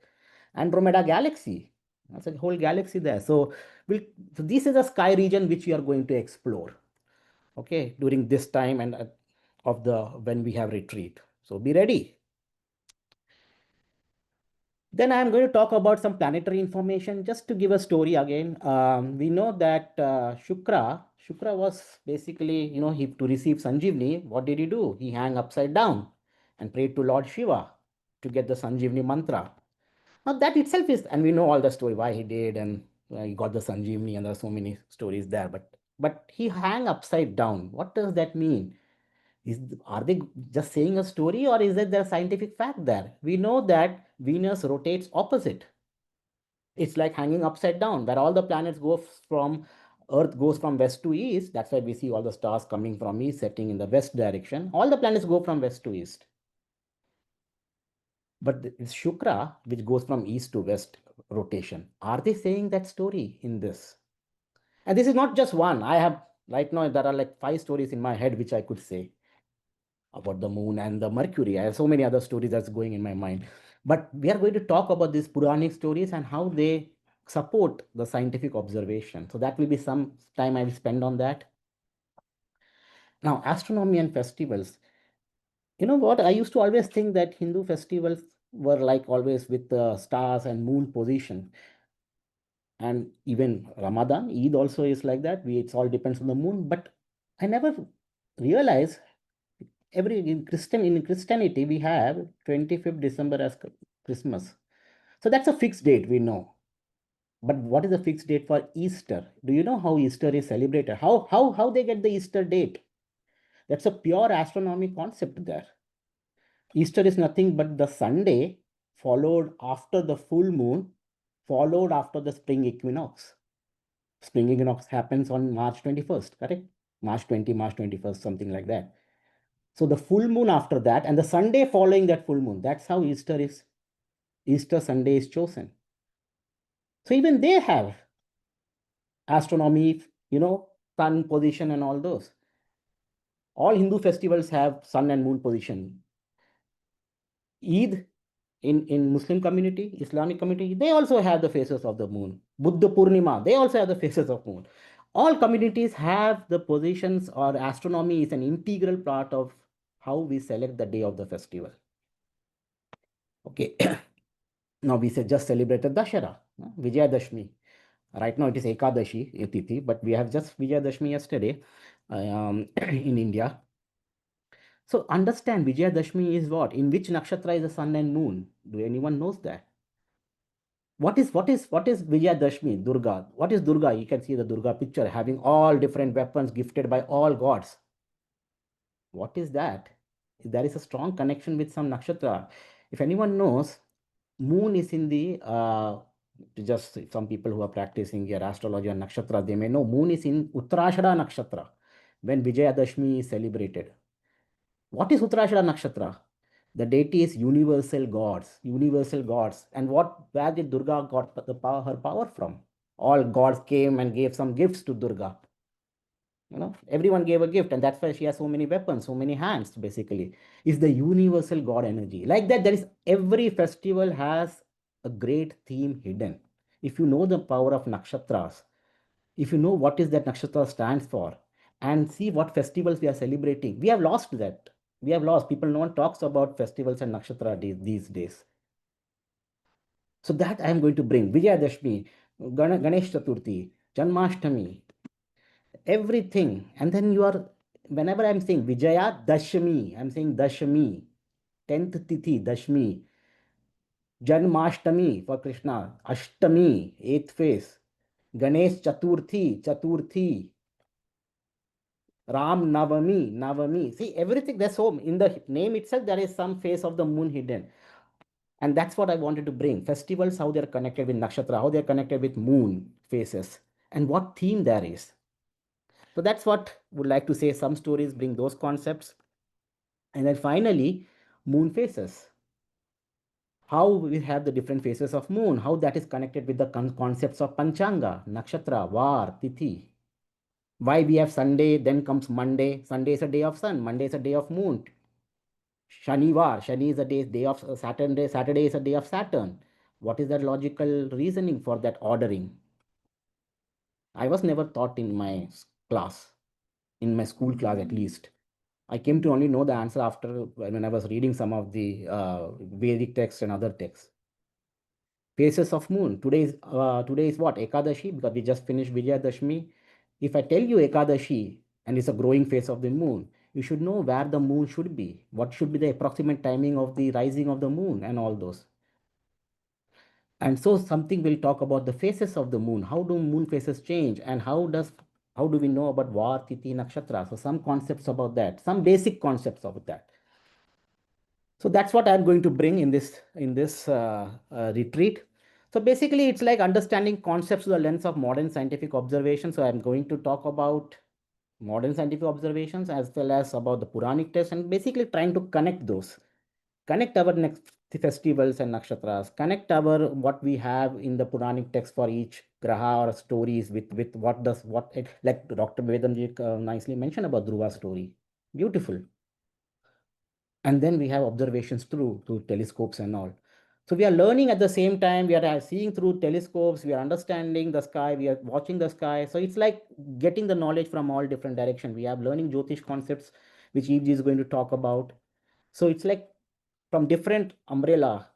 Andromeda Galaxy. That's a whole galaxy there. So this is a sky region which we are going to explore. Okay, during this time and of the when we have retreat. So be ready. Then I am going to talk about some planetary information just to give a story again. We know that Shukra was basically, he to receive Sanjeevani, what did he do? He hung upside down and prayed to Lord Shiva to get the Sanjeevani mantra. Now that itself is, and we know all the story why he did, and he got the Sanjeevani, and there are so many stories there. But he hung upside down. What does that mean? Are they just saying a story, or is it the scientific fact there? We know that Venus rotates opposite. It's like hanging upside down, where all the planets go from, Earth goes from west to east. That's why we see all the stars coming from east, setting in the west direction. All the planets go from west to east. But it's Shukra, which goes from east to west rotation. Are they saying that story in this? And this is not just one. I have, right now, there are like 5 stories in my head which I could say about the moon and the Mercury. I have so many other stories that's going in my mind. But we are going to talk about these Puranic stories and how they support the scientific observation. So that will be some time I will spend on that. Now, astronomy and festivals. You know what? I used to always think that Hindu festivals were like always with the stars and moon position. And even Ramadan, Eid also is like that. It all depends on the moon. But I never realized in Christianity we have 25th December as Christmas. So that's a fixed date, we know. But what is the fixed date for Easter? Do you know how Easter is celebrated? How they get the Easter date? That's a pure astronomy concept there. Easter is nothing but the Sunday followed after the full moon, followed after the spring equinox. Spring equinox happens on March 21st, correct? March 20, March 21st, something like that. So the full moon after that and the Sunday following that full moon, that's how Easter Sunday is chosen. So even they have astronomy, sun position and all those. All Hindu festivals have sun and moon position. Eid in Muslim community, Islamic community, they also have the phases of the moon. Buddha Purnima, they also have the phases of moon. All communities have the positions, or astronomy is an integral part of how we select the day of the festival. Okay. Now we just celebrated Dashara, Vijayadashami. Right now it is Ekadashi, Tithi, but we have just Vijayadashami yesterday in India. So understand Vijayadashami is what? In which nakshatra is the sun and moon? Do anyone knows that? What is Vijayadashami? Durga. What is Durga? You can see the Durga picture having all different weapons gifted by all gods. What is that? There is a strong connection with some nakshatra. If anyone knows, moon is in the just some people who are practicing here astrology and nakshatra, they may know moon is in Uttarashada nakshatra when Vijayadashami is celebrated. What is Uttarashada nakshatra? The deity is universal gods, universal gods. And where did Durga got her power from? All gods came and gave some gifts to Durga. Everyone gave a gift, and that's why she has so many weapons, so many hands, basically. Is the universal god energy. Like that, every festival has a great theme hidden. If you know the power of nakshatras, if you know what is that nakshatra stands for, and see what festivals we are celebrating, we have lost that. We have lost. No one talks about festivals and nakshatra these days. So that I am going to bring Vijayadashami, Ganesh Chaturthi, Janmashtami, everything. And then whenever I'm saying Vijayadashami, I'm saying Dashami, 10th Tithi, Dashmi, Janmashtami for Krishna, Ashtami, 8th phase, Ganesh Chaturthi, Ram Navami. See, everything, there's so, in the name itself, there is some phase of the moon hidden. And that's what I wanted to bring. Festivals, how they're connected with nakshatra, how they're connected with moon phases, and what theme there is. So that's what I would like to say. Some stories bring those concepts. And then finally, moon phases. How we have the different phases of moon, how that is connected with the concepts of Panchanga, Nakshatra, Var, Tithi. Why we have Sunday, then comes Monday. Sunday is a day of sun, Monday is a day of moon. Shani is a day of Saturday, Saturday is a day of Saturn. What is the logical reasoning for that ordering? I was never taught in my class, in my school class at least. I came to only know the answer after when I was reading some of the Vedic texts and other texts. Phases of moon. Today is what? Ekadashi, because we just finished Vijayadashami. If I tell you Ekadashi and it's a growing phase of the moon, you should know where the moon should be. What should be the approximate timing of the rising of the moon and all those. And so something will talk about the phases of the moon. How do moon phases change? And how do we know about Var, Tithi, Nakshatra? So some concepts about that, some basic concepts of that. So that's what I'm going to bring in this retreat. So basically, it's like understanding concepts through the lens of modern scientific observation. So I'm going to talk about modern scientific observations as well as about the Puranic texts, and basically trying to connect our next festivals and nakshatras, connect our what we have in the Puranic text for each graha or stories with like Dr. Vedam nicely mentioned about Dhruva story. Beautiful. And then we have observations through telescopes and all. So we are learning at the same time, we are seeing through telescopes, we are understanding the sky, we are watching the sky. So it's like getting the knowledge from all different directions. We are learning Jyotish concepts, which EG is going to talk about. So it's like from different umbrella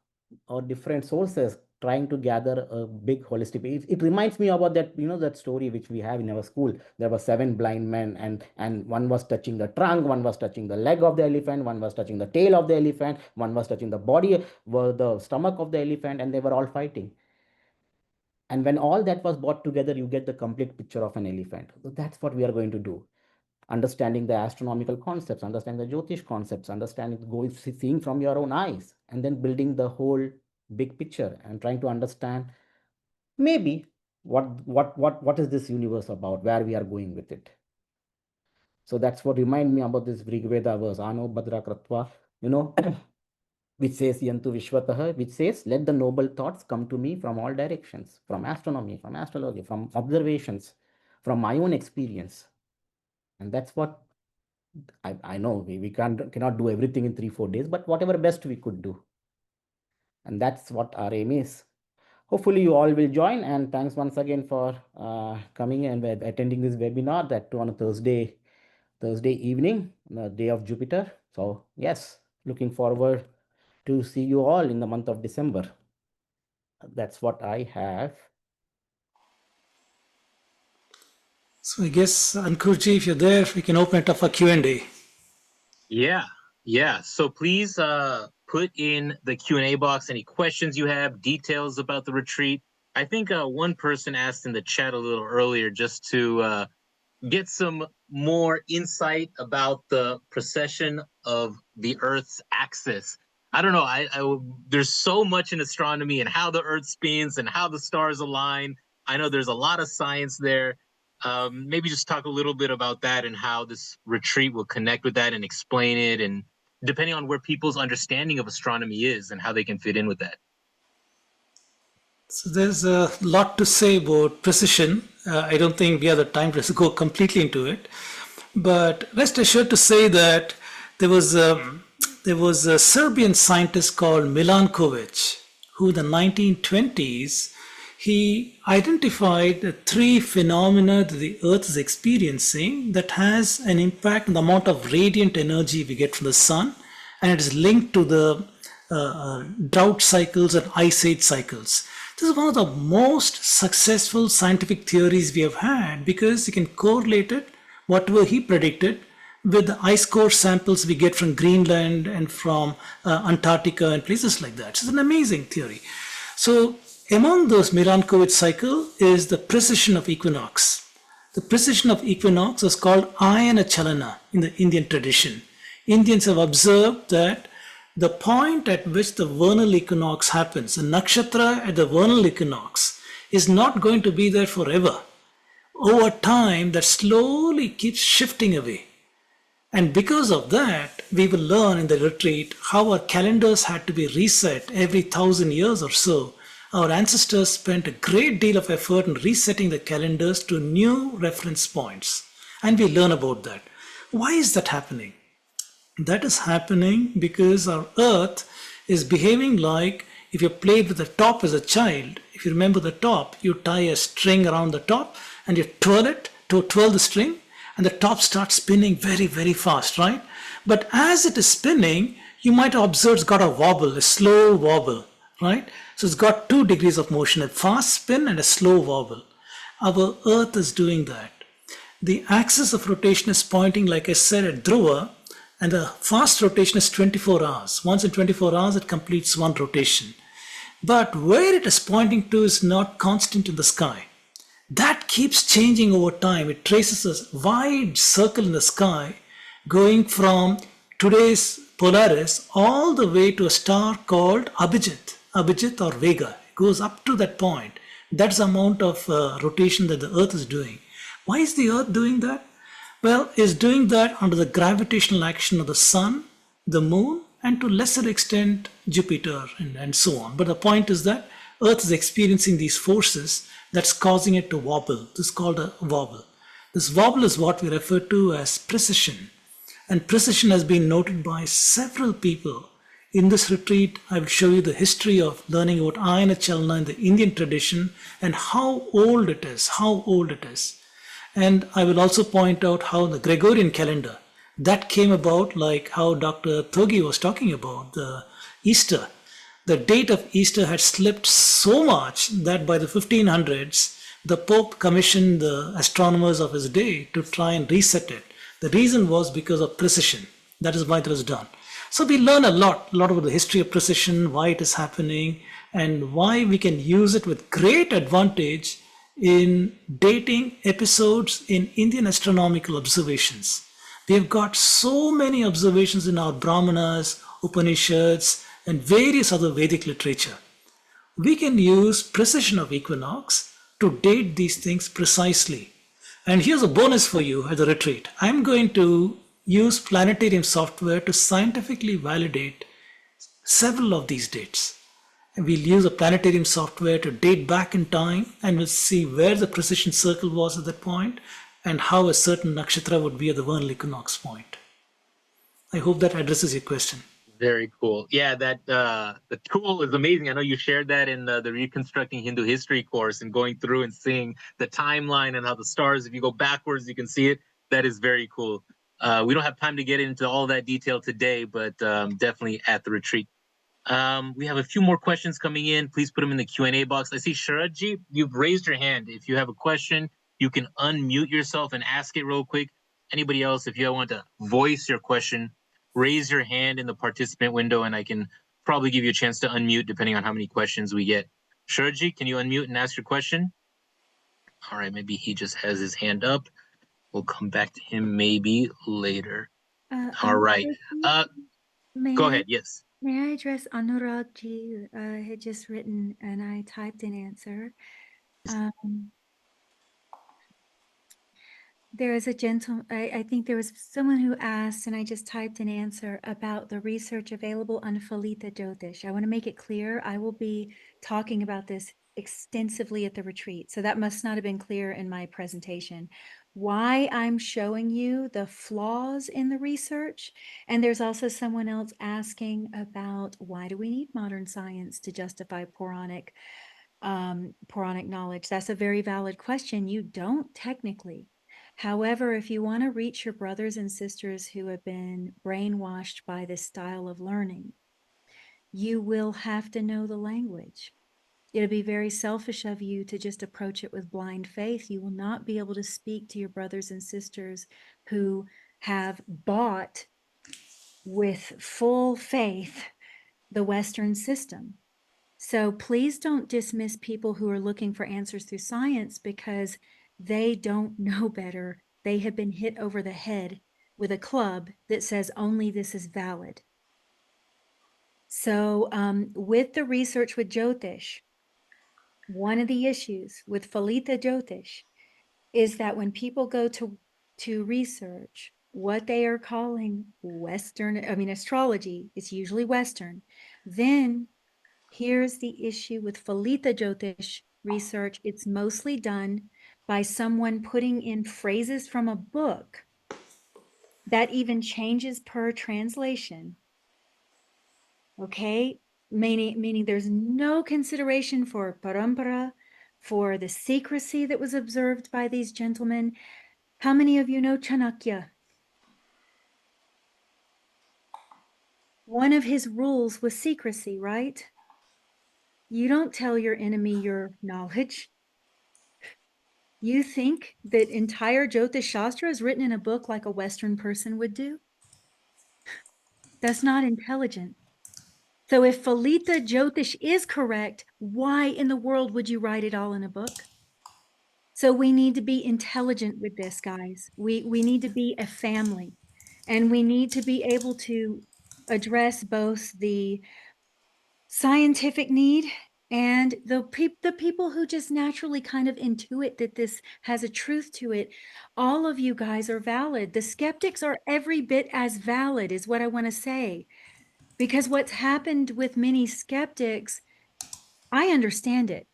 or different sources trying to gather a big holistic. It reminds me about that, that story which we have in our school. There were 7 blind men, and one was touching the trunk, one was touching the leg of the elephant, one was touching the tail of the elephant, one was touching the body, the stomach of the elephant, and they were all fighting. And when all that was brought together, you get the complete picture of an elephant. So that's what we are going to do. Understanding the astronomical concepts, understanding the Jyotish concepts, understanding, seeing from your own eyes, and then building the whole big picture and trying to understand maybe what is this universe about, where we are going with it. So that's what remind me about this Rigveda verse, Ano Badra Kratva, which says Yantu Vishwatah, which says, let the noble thoughts come to me from all directions, from astronomy, from astrology, from observations, from my own experience. And that's what I know we cannot do everything in 3-4 days, but whatever best we could do. And that's what our aim is. Hopefully you all will join, and thanks once again for coming and attending this webinar that on a Thursday evening, the day of Jupiter. So yes, looking forward to see you all in the month of December. That's what I have. So I guess, Ankurji, if you're there, we can open it up for Q&A. Yeah. So please put in the Q&A box any questions you have, details about the retreat. I think one person asked in the chat a little earlier just to get some more insight about the precession of the Earth's axis. I don't know. There's so much in astronomy and how the Earth spins and how the stars align. I know there's a lot of science there. Maybe just talk a little bit about that and how this retreat will connect with that and explain it, and depending on where people's understanding of astronomy is and how they can fit in with that. So there's a lot to say about precession. I don't think we have the time to go completely into it, but rest assured to say that there was a Serbian scientist called Milankovitch who in the 1920s he identified the 3 phenomena that the Earth is experiencing that has an impact on the amount of radiant energy we get from the sun, and it is linked to the drought cycles and ice age cycles. This is one of the most successful scientific theories we have had, because you can correlate it, whatever he predicted, with the ice core samples we get from Greenland and from Antarctica and places like that. So it's an amazing theory. So among those Milankovitch cycle is the precession of equinox. The precession of equinox is called Ayanachalana in the Indian tradition. Indians have observed that the point at which the vernal equinox happens, the nakshatra at the vernal equinox, is not going to be there forever. Over time, that slowly keeps shifting away. And because of that, we will learn in the retreat how our calendars had to be reset every 1,000 years or so. Our ancestors spent a great deal of effort in resetting the calendars to new reference points. And we learn about that. Why is that happening? That is happening because our Earth is behaving like if you played with the top as a child. If you remember the top, you tie a string around the top and you twirl it to twirl the string, and the top starts spinning very, very fast, right? But as it is spinning, you might have observed it's got a wobble, a slow wobble, right? So it's got 2 degrees of motion, a fast spin and a slow wobble. Our Earth is doing that. The axis of rotation is pointing, like I said, at Dhruva, and the fast rotation is 24 hours. Once in 24 hours, it completes 1 rotation. But where it is pointing to is not constant in the sky. That keeps changing over time. It traces a wide circle in the sky, going from today's Polaris all the way to a star called Abhijit or Vega. It goes up to that point. That's the amount of rotation that the Earth is doing. Why is the Earth doing that? Well, it's doing that under the gravitational action of the Sun, the Moon, and to lesser extent Jupiter and so on. But the point is that Earth is experiencing these forces that's causing it to wobble. This is called a wobble. This wobble is what we refer to as precession. And precession has been noted by several people, In this retreat, I will show you the history of learning about Ayanachalana in the Indian tradition and how old it is, And I will also point out how the Gregorian calendar, that came about, like how Dr. Thogi was talking about, the Easter. The date of Easter had slipped so much that by the 1500s, the Pope commissioned the astronomers of his day to try and reset it. The reason was because of precession. That is why it was done. So we learn a lot about the history of precession, why it is happening, and why we can use it with great advantage in dating episodes in Indian astronomical observations. We have got so many observations in our Brahmanas, Upanishads, and various other Vedic literature. We can use precession of equinox to date these things precisely. And here's a bonus for you at the retreat. I'm going to use Planetarium software to scientifically validate several of these dates. And we'll use a Planetarium software to date back in time, and we'll see where the precession circle was at that point and how a certain nakshatra would be at the vernal equinox point. I hope that addresses your question. Very cool. Yeah, that the tool is amazing. I know you shared that in the Reconstructing Hindu History course, and going through and seeing the timeline and how the stars, if you go backwards, you can see it. That is very cool. We don't have time to get into all that detail today, but definitely at the retreat. We have a few more questions coming in. Please put them in the Q&A box. I see Sharaji, you've raised your hand. If you have a question, you can unmute yourself and ask it real quick. Anybody else, if you want to voice your question, raise your hand in the participant window, and I can probably give you a chance to unmute depending on how many questions we get. Sharaji, can you unmute and ask your question? All right, maybe he just has his hand up. We'll come back to him maybe later. All right. Go ahead, yes. May I address Anuragji? I had just written and I typed an answer. There is a gentleman, I think there was someone who asked, and I just typed an answer about the research available on Phalita Jyotisha. I want to make it clear, I will be talking about this extensively at the retreat. So that must not have been clear in my presentation. Why I'm showing you the flaws in the research. And there's also someone else asking about why do we need modern science to justify Puranic knowledge? That's a very valid question. You don't technically. However, if you want to reach your brothers and sisters who have been brainwashed by this style of learning, you will have to know the language. It'll be very selfish of you to just approach it with blind faith. You will not be able to speak to your brothers and sisters who have bought with full faith the Western system. So please don't dismiss people who are looking for answers through science because they don't know better. They have been hit over the head with a club that says only this is valid. So with the research with Jyotish, one of the issues with Phalita Jyotish is that when people go to research what they are calling astrology, it's usually Western, then here's the issue with Phalita Jyotish research. It's mostly done by someone putting in phrases from a book that even changes per translation. Okay, meaning there's no consideration for parampara, for the secrecy that was observed by these gentlemen. How many of you know Chanakya? One of his rules was secrecy, right? You don't tell your enemy your knowledge. You think that entire Jyotish Shastra is written in a book like a Western person would do? That's not intelligent. So if Phalita Jyotish is correct, why in the world would you write it all in a book? So we need to be intelligent with this, guys. We need to be a family, and we need to be able to address both the scientific need and the people who just naturally kind of intuit that this has a truth to it. All of you guys are valid. The skeptics are every bit as valid, is what I want to say. Because what's happened with many skeptics, I understand it.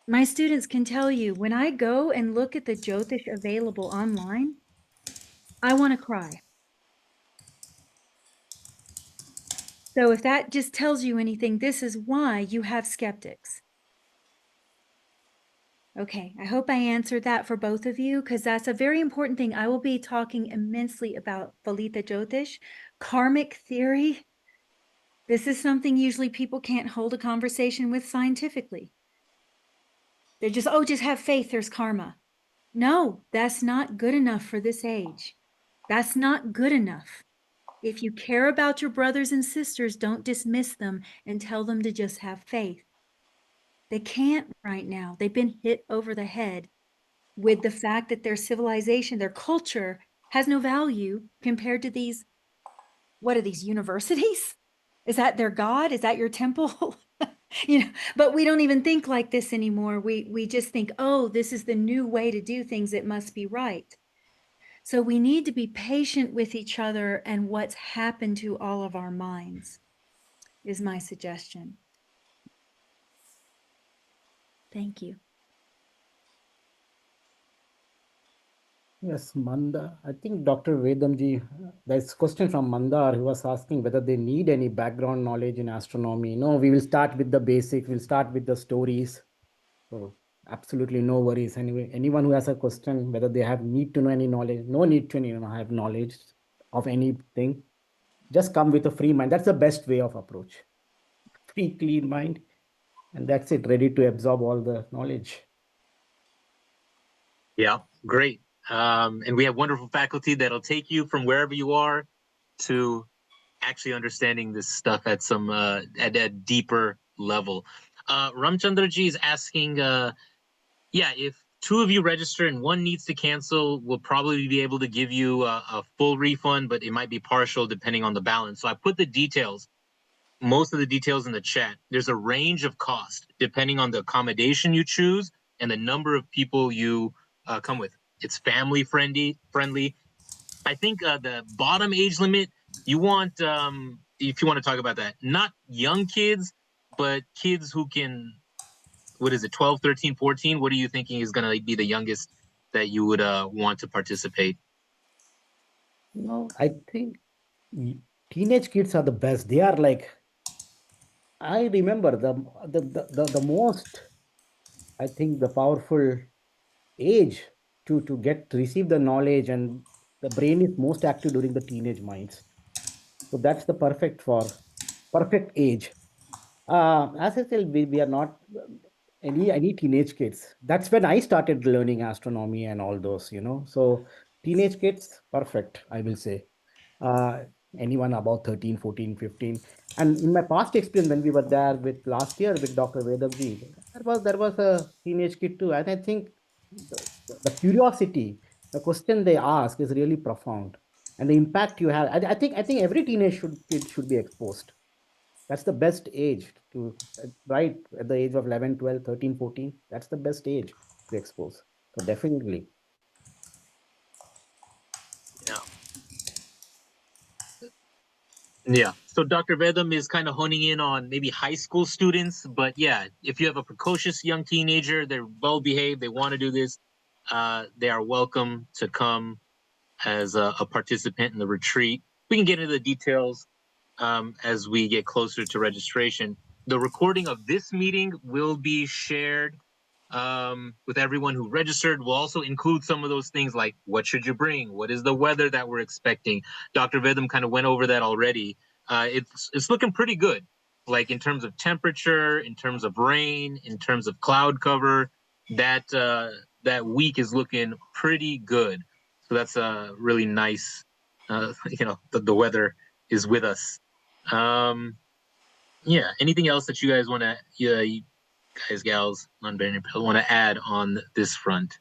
My students can tell you, when I go and look at the Jyotish available online, I want to cry. So if that just tells you anything, this is why you have skeptics. Okay, I hope I answered that for both of you, because that's a very important thing. I will be talking immensely about Phalita Jyotish, karmic theory. This is something usually people can't hold a conversation with scientifically. They're just, oh, just have faith, there's karma. No, that's not good enough for this age. That's not good enough. If you care about your brothers and sisters, don't dismiss them and tell them to just have faith. They can't right now. They've been hit over the head with the fact that their civilization, their culture has no value compared to these, what are these, universities? Is that their God? Is that your temple? But we don't even think like this anymore. We just think, oh, this is the new way to do things. It must be right. So we need to be patient with each other and what's happened to all of our minds is my suggestion. Thank you. Yes, Manda. I think Dr. Vedamji, there's a question from Mandar who was asking whether they need any background knowledge in astronomy. No, we will start with the basics. We'll start with the stories. So absolutely no worries. Anyway, anyone who has a question, whether they have need to know any knowledge, no need to have knowledge of anything, just come with a free mind. That's the best way of approach. Free, clean mind. And that's it, ready to absorb all the knowledge. Yeah, great. And we have wonderful faculty that'll take you from wherever you are to actually understanding this stuff at some at a deeper level. Ramchandraji is asking, if two of you register and one needs to cancel, we'll probably be able to give you a full refund, but it might be partial depending on the balance. So I put the details, most of the details in the chat. There's a range of cost depending on the accommodation you choose and the number of people you come with. It's family friendly. I think the bottom age limit, you want, if you want to talk about that, not young kids, but kids who can, 12, 13, 14? What are you thinking is going to be the youngest that you would want to participate? No, I think teenage kids are the best. They are like, I remember the most, I think the powerful age to receive the knowledge, and the brain is most active during the teenage minds. So that's the perfect age. As I said, we are not any teenage kids. That's when I started learning astronomy and all those, So teenage kids, perfect, I will say. Uh, Anyone about 13, 14, 15. And in my past experience, when we were there with last year with Dr. Vedamji, there was a teenage kid too. And I think the curiosity, the question they ask is really profound. And the impact you have, I think every teenage kid should be exposed. That's the best age to, right, at the age of 11, 12, 13, 14. That's the best age to expose. So definitely. Yeah. So Dr. Vedam is kind of honing in on maybe high school students, but yeah, if you have a precocious young teenager, they're well behaved, they want to do this, they are welcome to come as a participant in the retreat. We can get into the details as we get closer to registration. The recording of this meeting will be shared with everyone who registered. We'll also include some of those things like what should you bring? What is the weather that we're expecting? Dr. Vedam kind of went over that already. It's looking pretty good, like in terms of temperature, in terms of rain, in terms of cloud cover. That week is looking pretty good. So that's a really nice, the weather is with us. Yeah. Anything else that you guys want to, you guys, gals, non-binary people want to add on this front?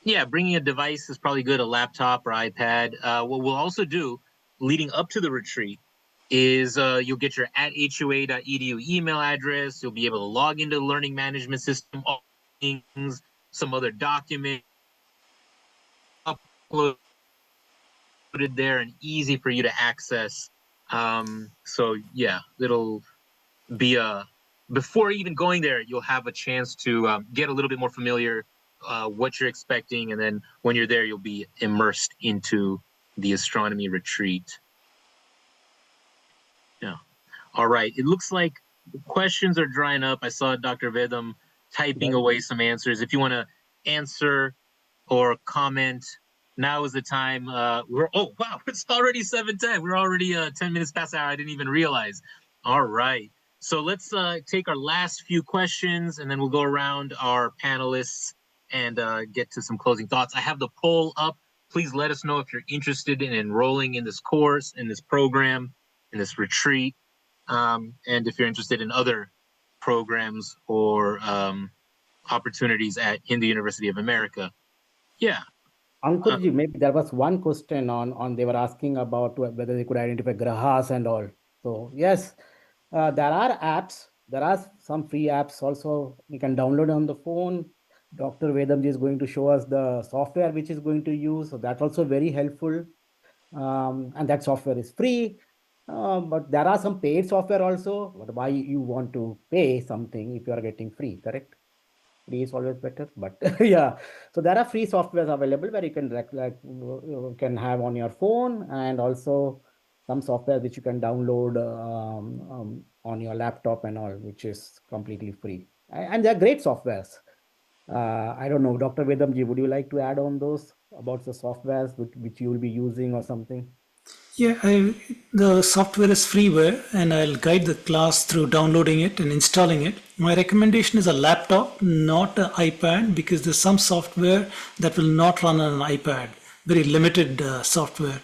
Yeah, bringing a device is probably good, a laptop or iPad. What we'll also do leading up to the retreat is you'll get your @hua.edu email address. You'll be able to log into the learning management system, all things, some other document, uploaded there and easy for you to access. So yeah, it'll be before even going there, you'll have a chance to get a little bit more familiar what you're expecting, and then when you're there, you'll be immersed into the astronomy retreat. Yeah. All right. It looks like the questions are drying up. I saw Dr. Vedam typing away some answers. If you want to answer or comment, now is the time. Oh wow, it's already 7:10. We're already 10 minutes past the hour. I didn't even realize. All right. So let's take our last few questions, and then we'll go around our panelists and get to some closing thoughts. I have the poll up. Please let us know if you're interested in enrolling in this course, in this program, in this retreat, and if you're interested in other programs or opportunities at Hindu University of America. Yeah. Ankurji, maybe there was one question on they were asking about whether they could identify grahas and all. So yes, there are apps. There are some free apps also we can download on the phone. Dr. Vedamji is going to show us the software which is going to use. So that's also very helpful. And that software is free. But there are some paid software also. But why you want to pay something if you are getting free, correct? Free is always better, but yeah. So there are free softwares available where you can have on your phone, and also some software which you can download on your laptop and all, which is completely free. And they're great softwares. I don't know, Dr. Vedamji, would you like to add on those about the softwares which you will be using or something? Yeah, the software is freeware, and I'll guide the class through downloading it and installing it. My recommendation is a laptop, not an iPad, because there's some software that will not run on an iPad, very limited software.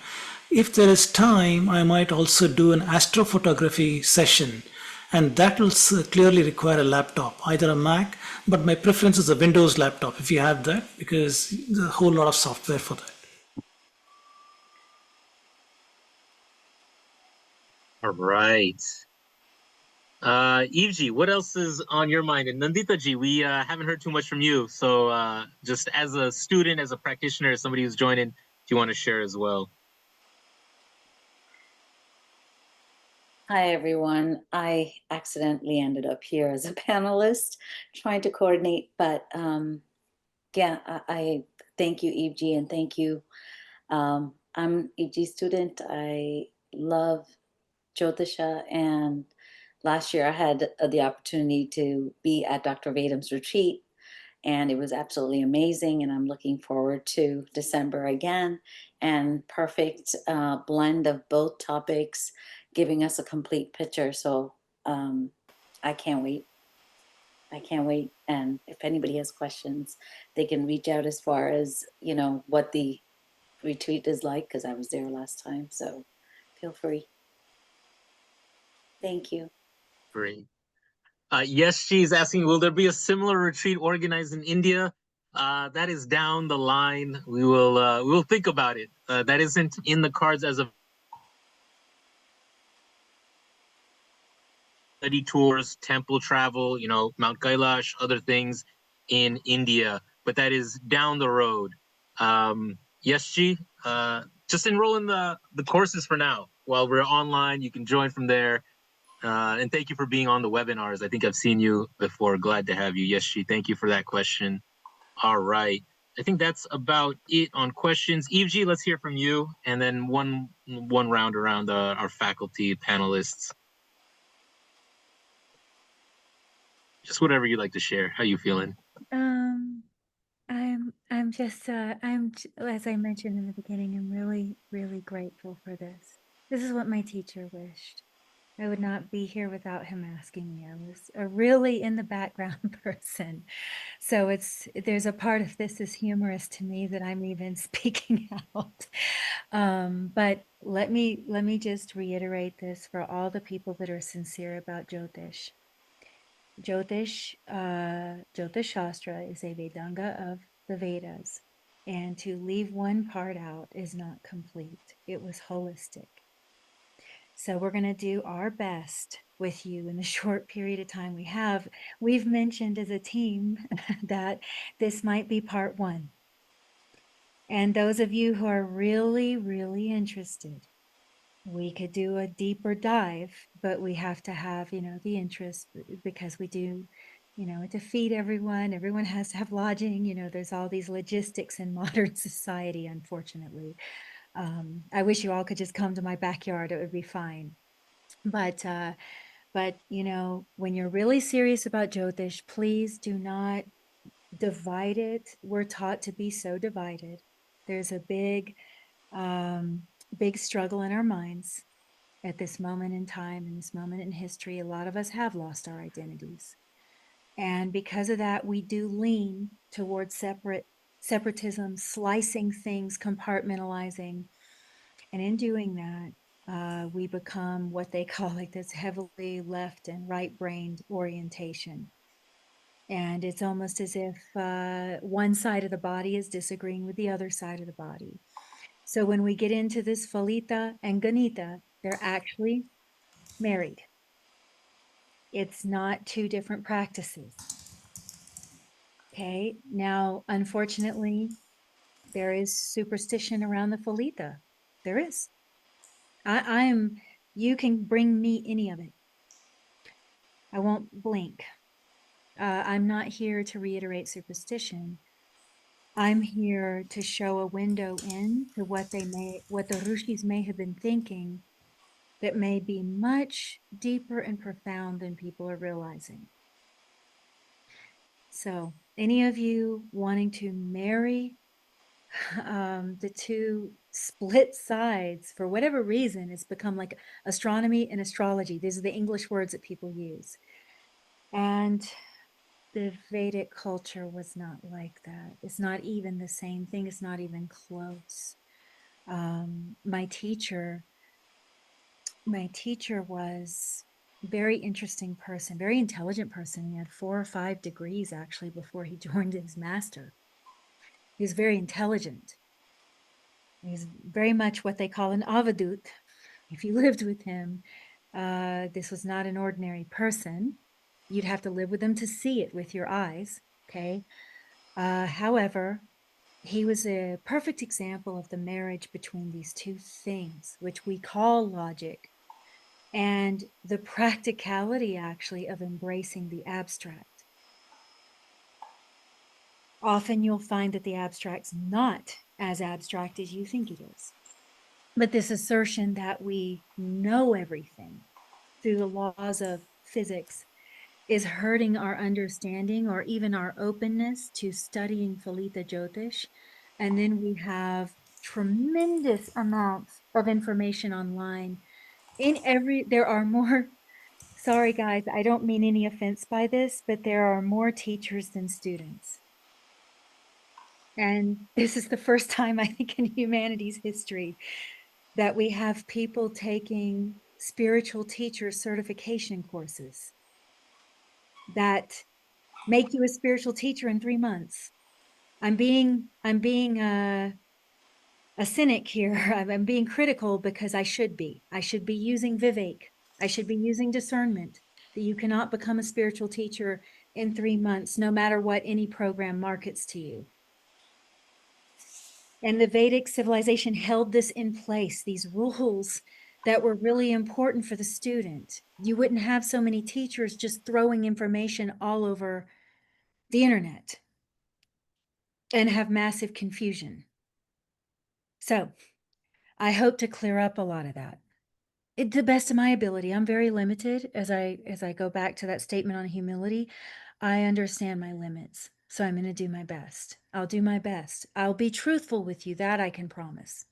If there is time, I might also do an astrophotography session, and that will clearly require a laptop, either a Mac, but my preference is a Windows laptop if you have that, because there's a whole lot of software for that. All right. Evji, what else is on your mind? And Nandita-ji, we haven't heard too much from you. So just as a student, as a practitioner, as somebody who's joining, if you want to share as well. Hi, everyone. I accidentally ended up here as a panelist trying to coordinate, but yeah, I thank you, Evji, and thank you. I'm Evji's student. I love Jyotisha, and last year I had the opportunity to be at Dr. Vedam's retreat, and it was absolutely amazing, and I'm looking forward to December again, and perfect blend of both topics, giving us a complete picture. So I can't wait. I can't wait. And if anybody has questions, they can reach out as far as, you know, what the retreat is like, because I was there last time. So feel free. Thank you. Great. Yes, she's asking, will there be a similar retreat organized in India? That is down the line. We will think about it. That isn't in the cards as of study tours, temple travel, you know, Mount Kailash, other things in India, but that is down the road. Yes, G, just enroll in the courses for now. While we're online, you can join from there. And thank you for being on the webinars. I think I've seen you before. Glad to have you. Yes, G, thank you for that question. All right. I think that's about it on questions. Evji, let's hear from you, and then one round around our faculty panelists. Just whatever you'd like to share. How you feeling? I'm just as I mentioned in the beginning, I'm really, really grateful for this. This is what my teacher wished. I would not be here without him asking me. I was a really in the background person. So there's a part of this is humorous to me that I'm even speaking out. But let me just reiterate this for all the people that are sincere about Jyotish. Jyotish Shastra is a Vedanga of the Vedas, and to leave one part out is not complete. It was holistic. So we're going to do our best with you in the short period of time we have. We've mentioned as a team that this might be part one. And those of you who are really, really interested, we could do a deeper dive, but we have to have, you know, the interest, because we do to feed everyone. Everyone has to have lodging. There's all these logistics in modern society, unfortunately. I wish you all could just come to my backyard. It would be fine. But when you're really serious about Jyotish, please do not divide it. We're taught to be so divided. There's a big struggle in our minds at this moment in time, in this moment in history. A lot of us have lost our identities. And because of that, we do lean towards separatism, slicing things, compartmentalizing. And in doing that, we become what they call like this heavily left and right-brained orientation. And it's almost as if one side of the body is disagreeing with the other side of the body. So when we get into this Phalita and Ganita, they're actually married. It's not two different practices. Okay, now, unfortunately, there is superstition around the Phalita. There is. You can bring me any of it. I won't blink. I'm not here to reiterate superstition. I'm here to show a window in to what the Rishis may have been thinking that may be much deeper and profound than people are realizing. So any of you wanting to marry the two split sides, for whatever reason, it's become like astronomy and astrology. These are the English words that people use. And the Vedic culture was not like that. It's not even the same thing. It's not even close. My teacher was a very interesting person, very intelligent person. He had 4 or 5 degrees actually before he joined his master. He was very intelligent. He was very much what they call an avadut. If you lived with him, this was not an ordinary person. You'd have to live with him to see it with your eyes, okay? However, he was a perfect example of the marriage between these two things, which we call logic, and the practicality actually of embracing the abstract. Often you'll find that the abstract's not as abstract as you think it is. But this assertion that we know everything through the laws of physics is hurting our understanding or even our openness to studying Phalita Jyotish. And then we have tremendous amounts of information online. There are more, sorry guys, I don't mean any offense by this, but there are more teachers than students. And this is the first time, I think, in humanity's history that we have people taking spiritual teacher certification courses that make you a spiritual teacher in 3 months. I'm being a cynic here. I'm being critical because I should be using Vivek. I should be using discernment, that you cannot become a spiritual teacher in 3 months, no matter what any program markets to you. And the Vedic civilization held this in place, these rules that were really important for the student. You wouldn't have so many teachers just throwing information all over the internet and have massive confusion. So I hope to clear up a lot of that. To the best of my ability. I'm very limited as I go back to that statement on humility. I understand my limits, so I'm going to do my best. I'll do my best. I'll be truthful with you, that I can promise.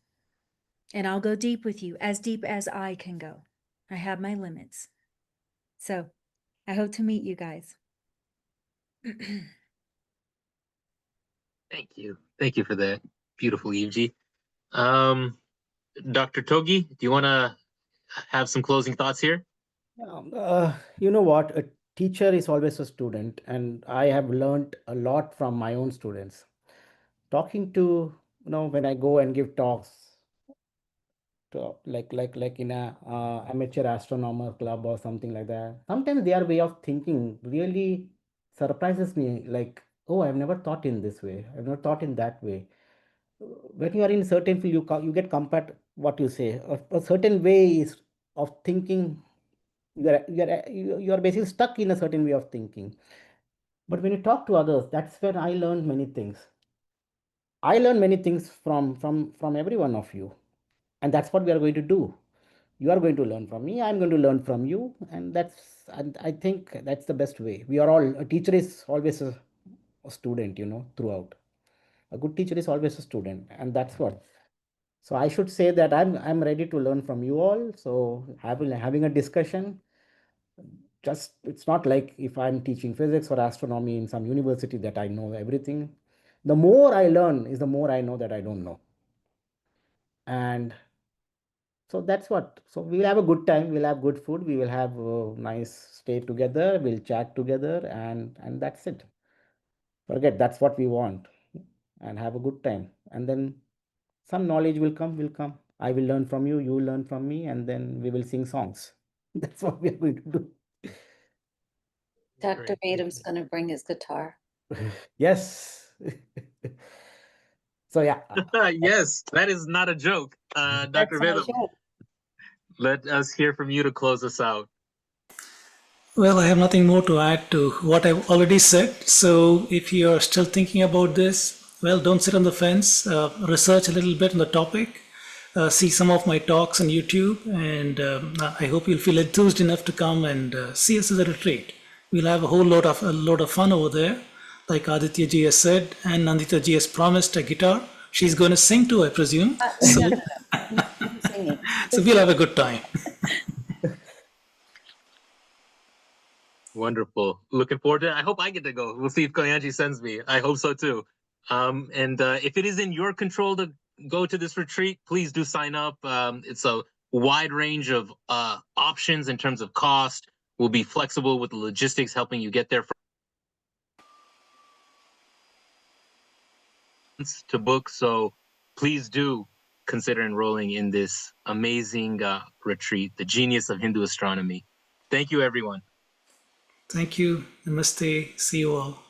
And I'll go deep with you, as deep as I can go. I have my limits. So I hope to meet you guys. Thank you. Thank you for that. Beautiful, Yuji. Dr. Togi, do you want to have some closing thoughts here? You know what? A teacher is always a student, and I have learned a lot from my own students. Talking to, when I go and give talks, to, like in a amateur astronomer club or something like that, sometimes their way of thinking really surprises me. Like, oh, I've never thought in this way. I've never thought in that way. When you are in a certain field, you get compared what you say. A certain way is of thinking. You are basically stuck in a certain way of thinking. But when you talk to others, that's where I learned many things. I learn many things from every one of you, and that's what we are going to do. You are going to learn from me. I'm going to learn from you, and I think that's the best way. We are all, a teacher is always a student, throughout. A good teacher is always a student, and that's what. So I should say that I'm ready to learn from you all. So having a discussion, just it's not like if I'm teaching physics or astronomy in some university that I know everything. The more I learn is the more I know that I don't know. And so that's what. So we'll have a good time. We'll have good food. We will have a nice stay together. We'll chat together, and that's it. Forget that's what we want, and have a good time. And then some knowledge will come. Will come. I will learn from you. You will learn from me, and then we will sing songs. That's what we are going to do. Dr. Great, thank Vedam's going to bring his guitar. Yes. So yeah. Yes, that is not a joke. Dr. That's my Vedam, joke. let us hear from you to close us out. Well, I have nothing more to add to what I've already said. So if you're still thinking about this, well, don't sit on the fence. Research a little bit on the topic. See some of my talks on YouTube, and I hope you'll feel enthused enough to come and see us at the retreat. We'll have a lot of fun over there, like Aditya ji has said, and Nandita ji has promised a guitar. She's going to sing too, I presume. No. I'm singing. So we'll have a good time. Wonderful. Looking forward to it. I hope I get to go. We'll see if Kalyanji sends me. I hope so too. And if it is in your control to go to this retreat, please do sign up. It's a wide range of options in terms of cost. We'll be flexible with the logistics, helping you get there to book. So please do consider enrolling in this amazing retreat, the genius of Hindu astronomy. Thank you, everyone. Thank you. Namaste. See you all.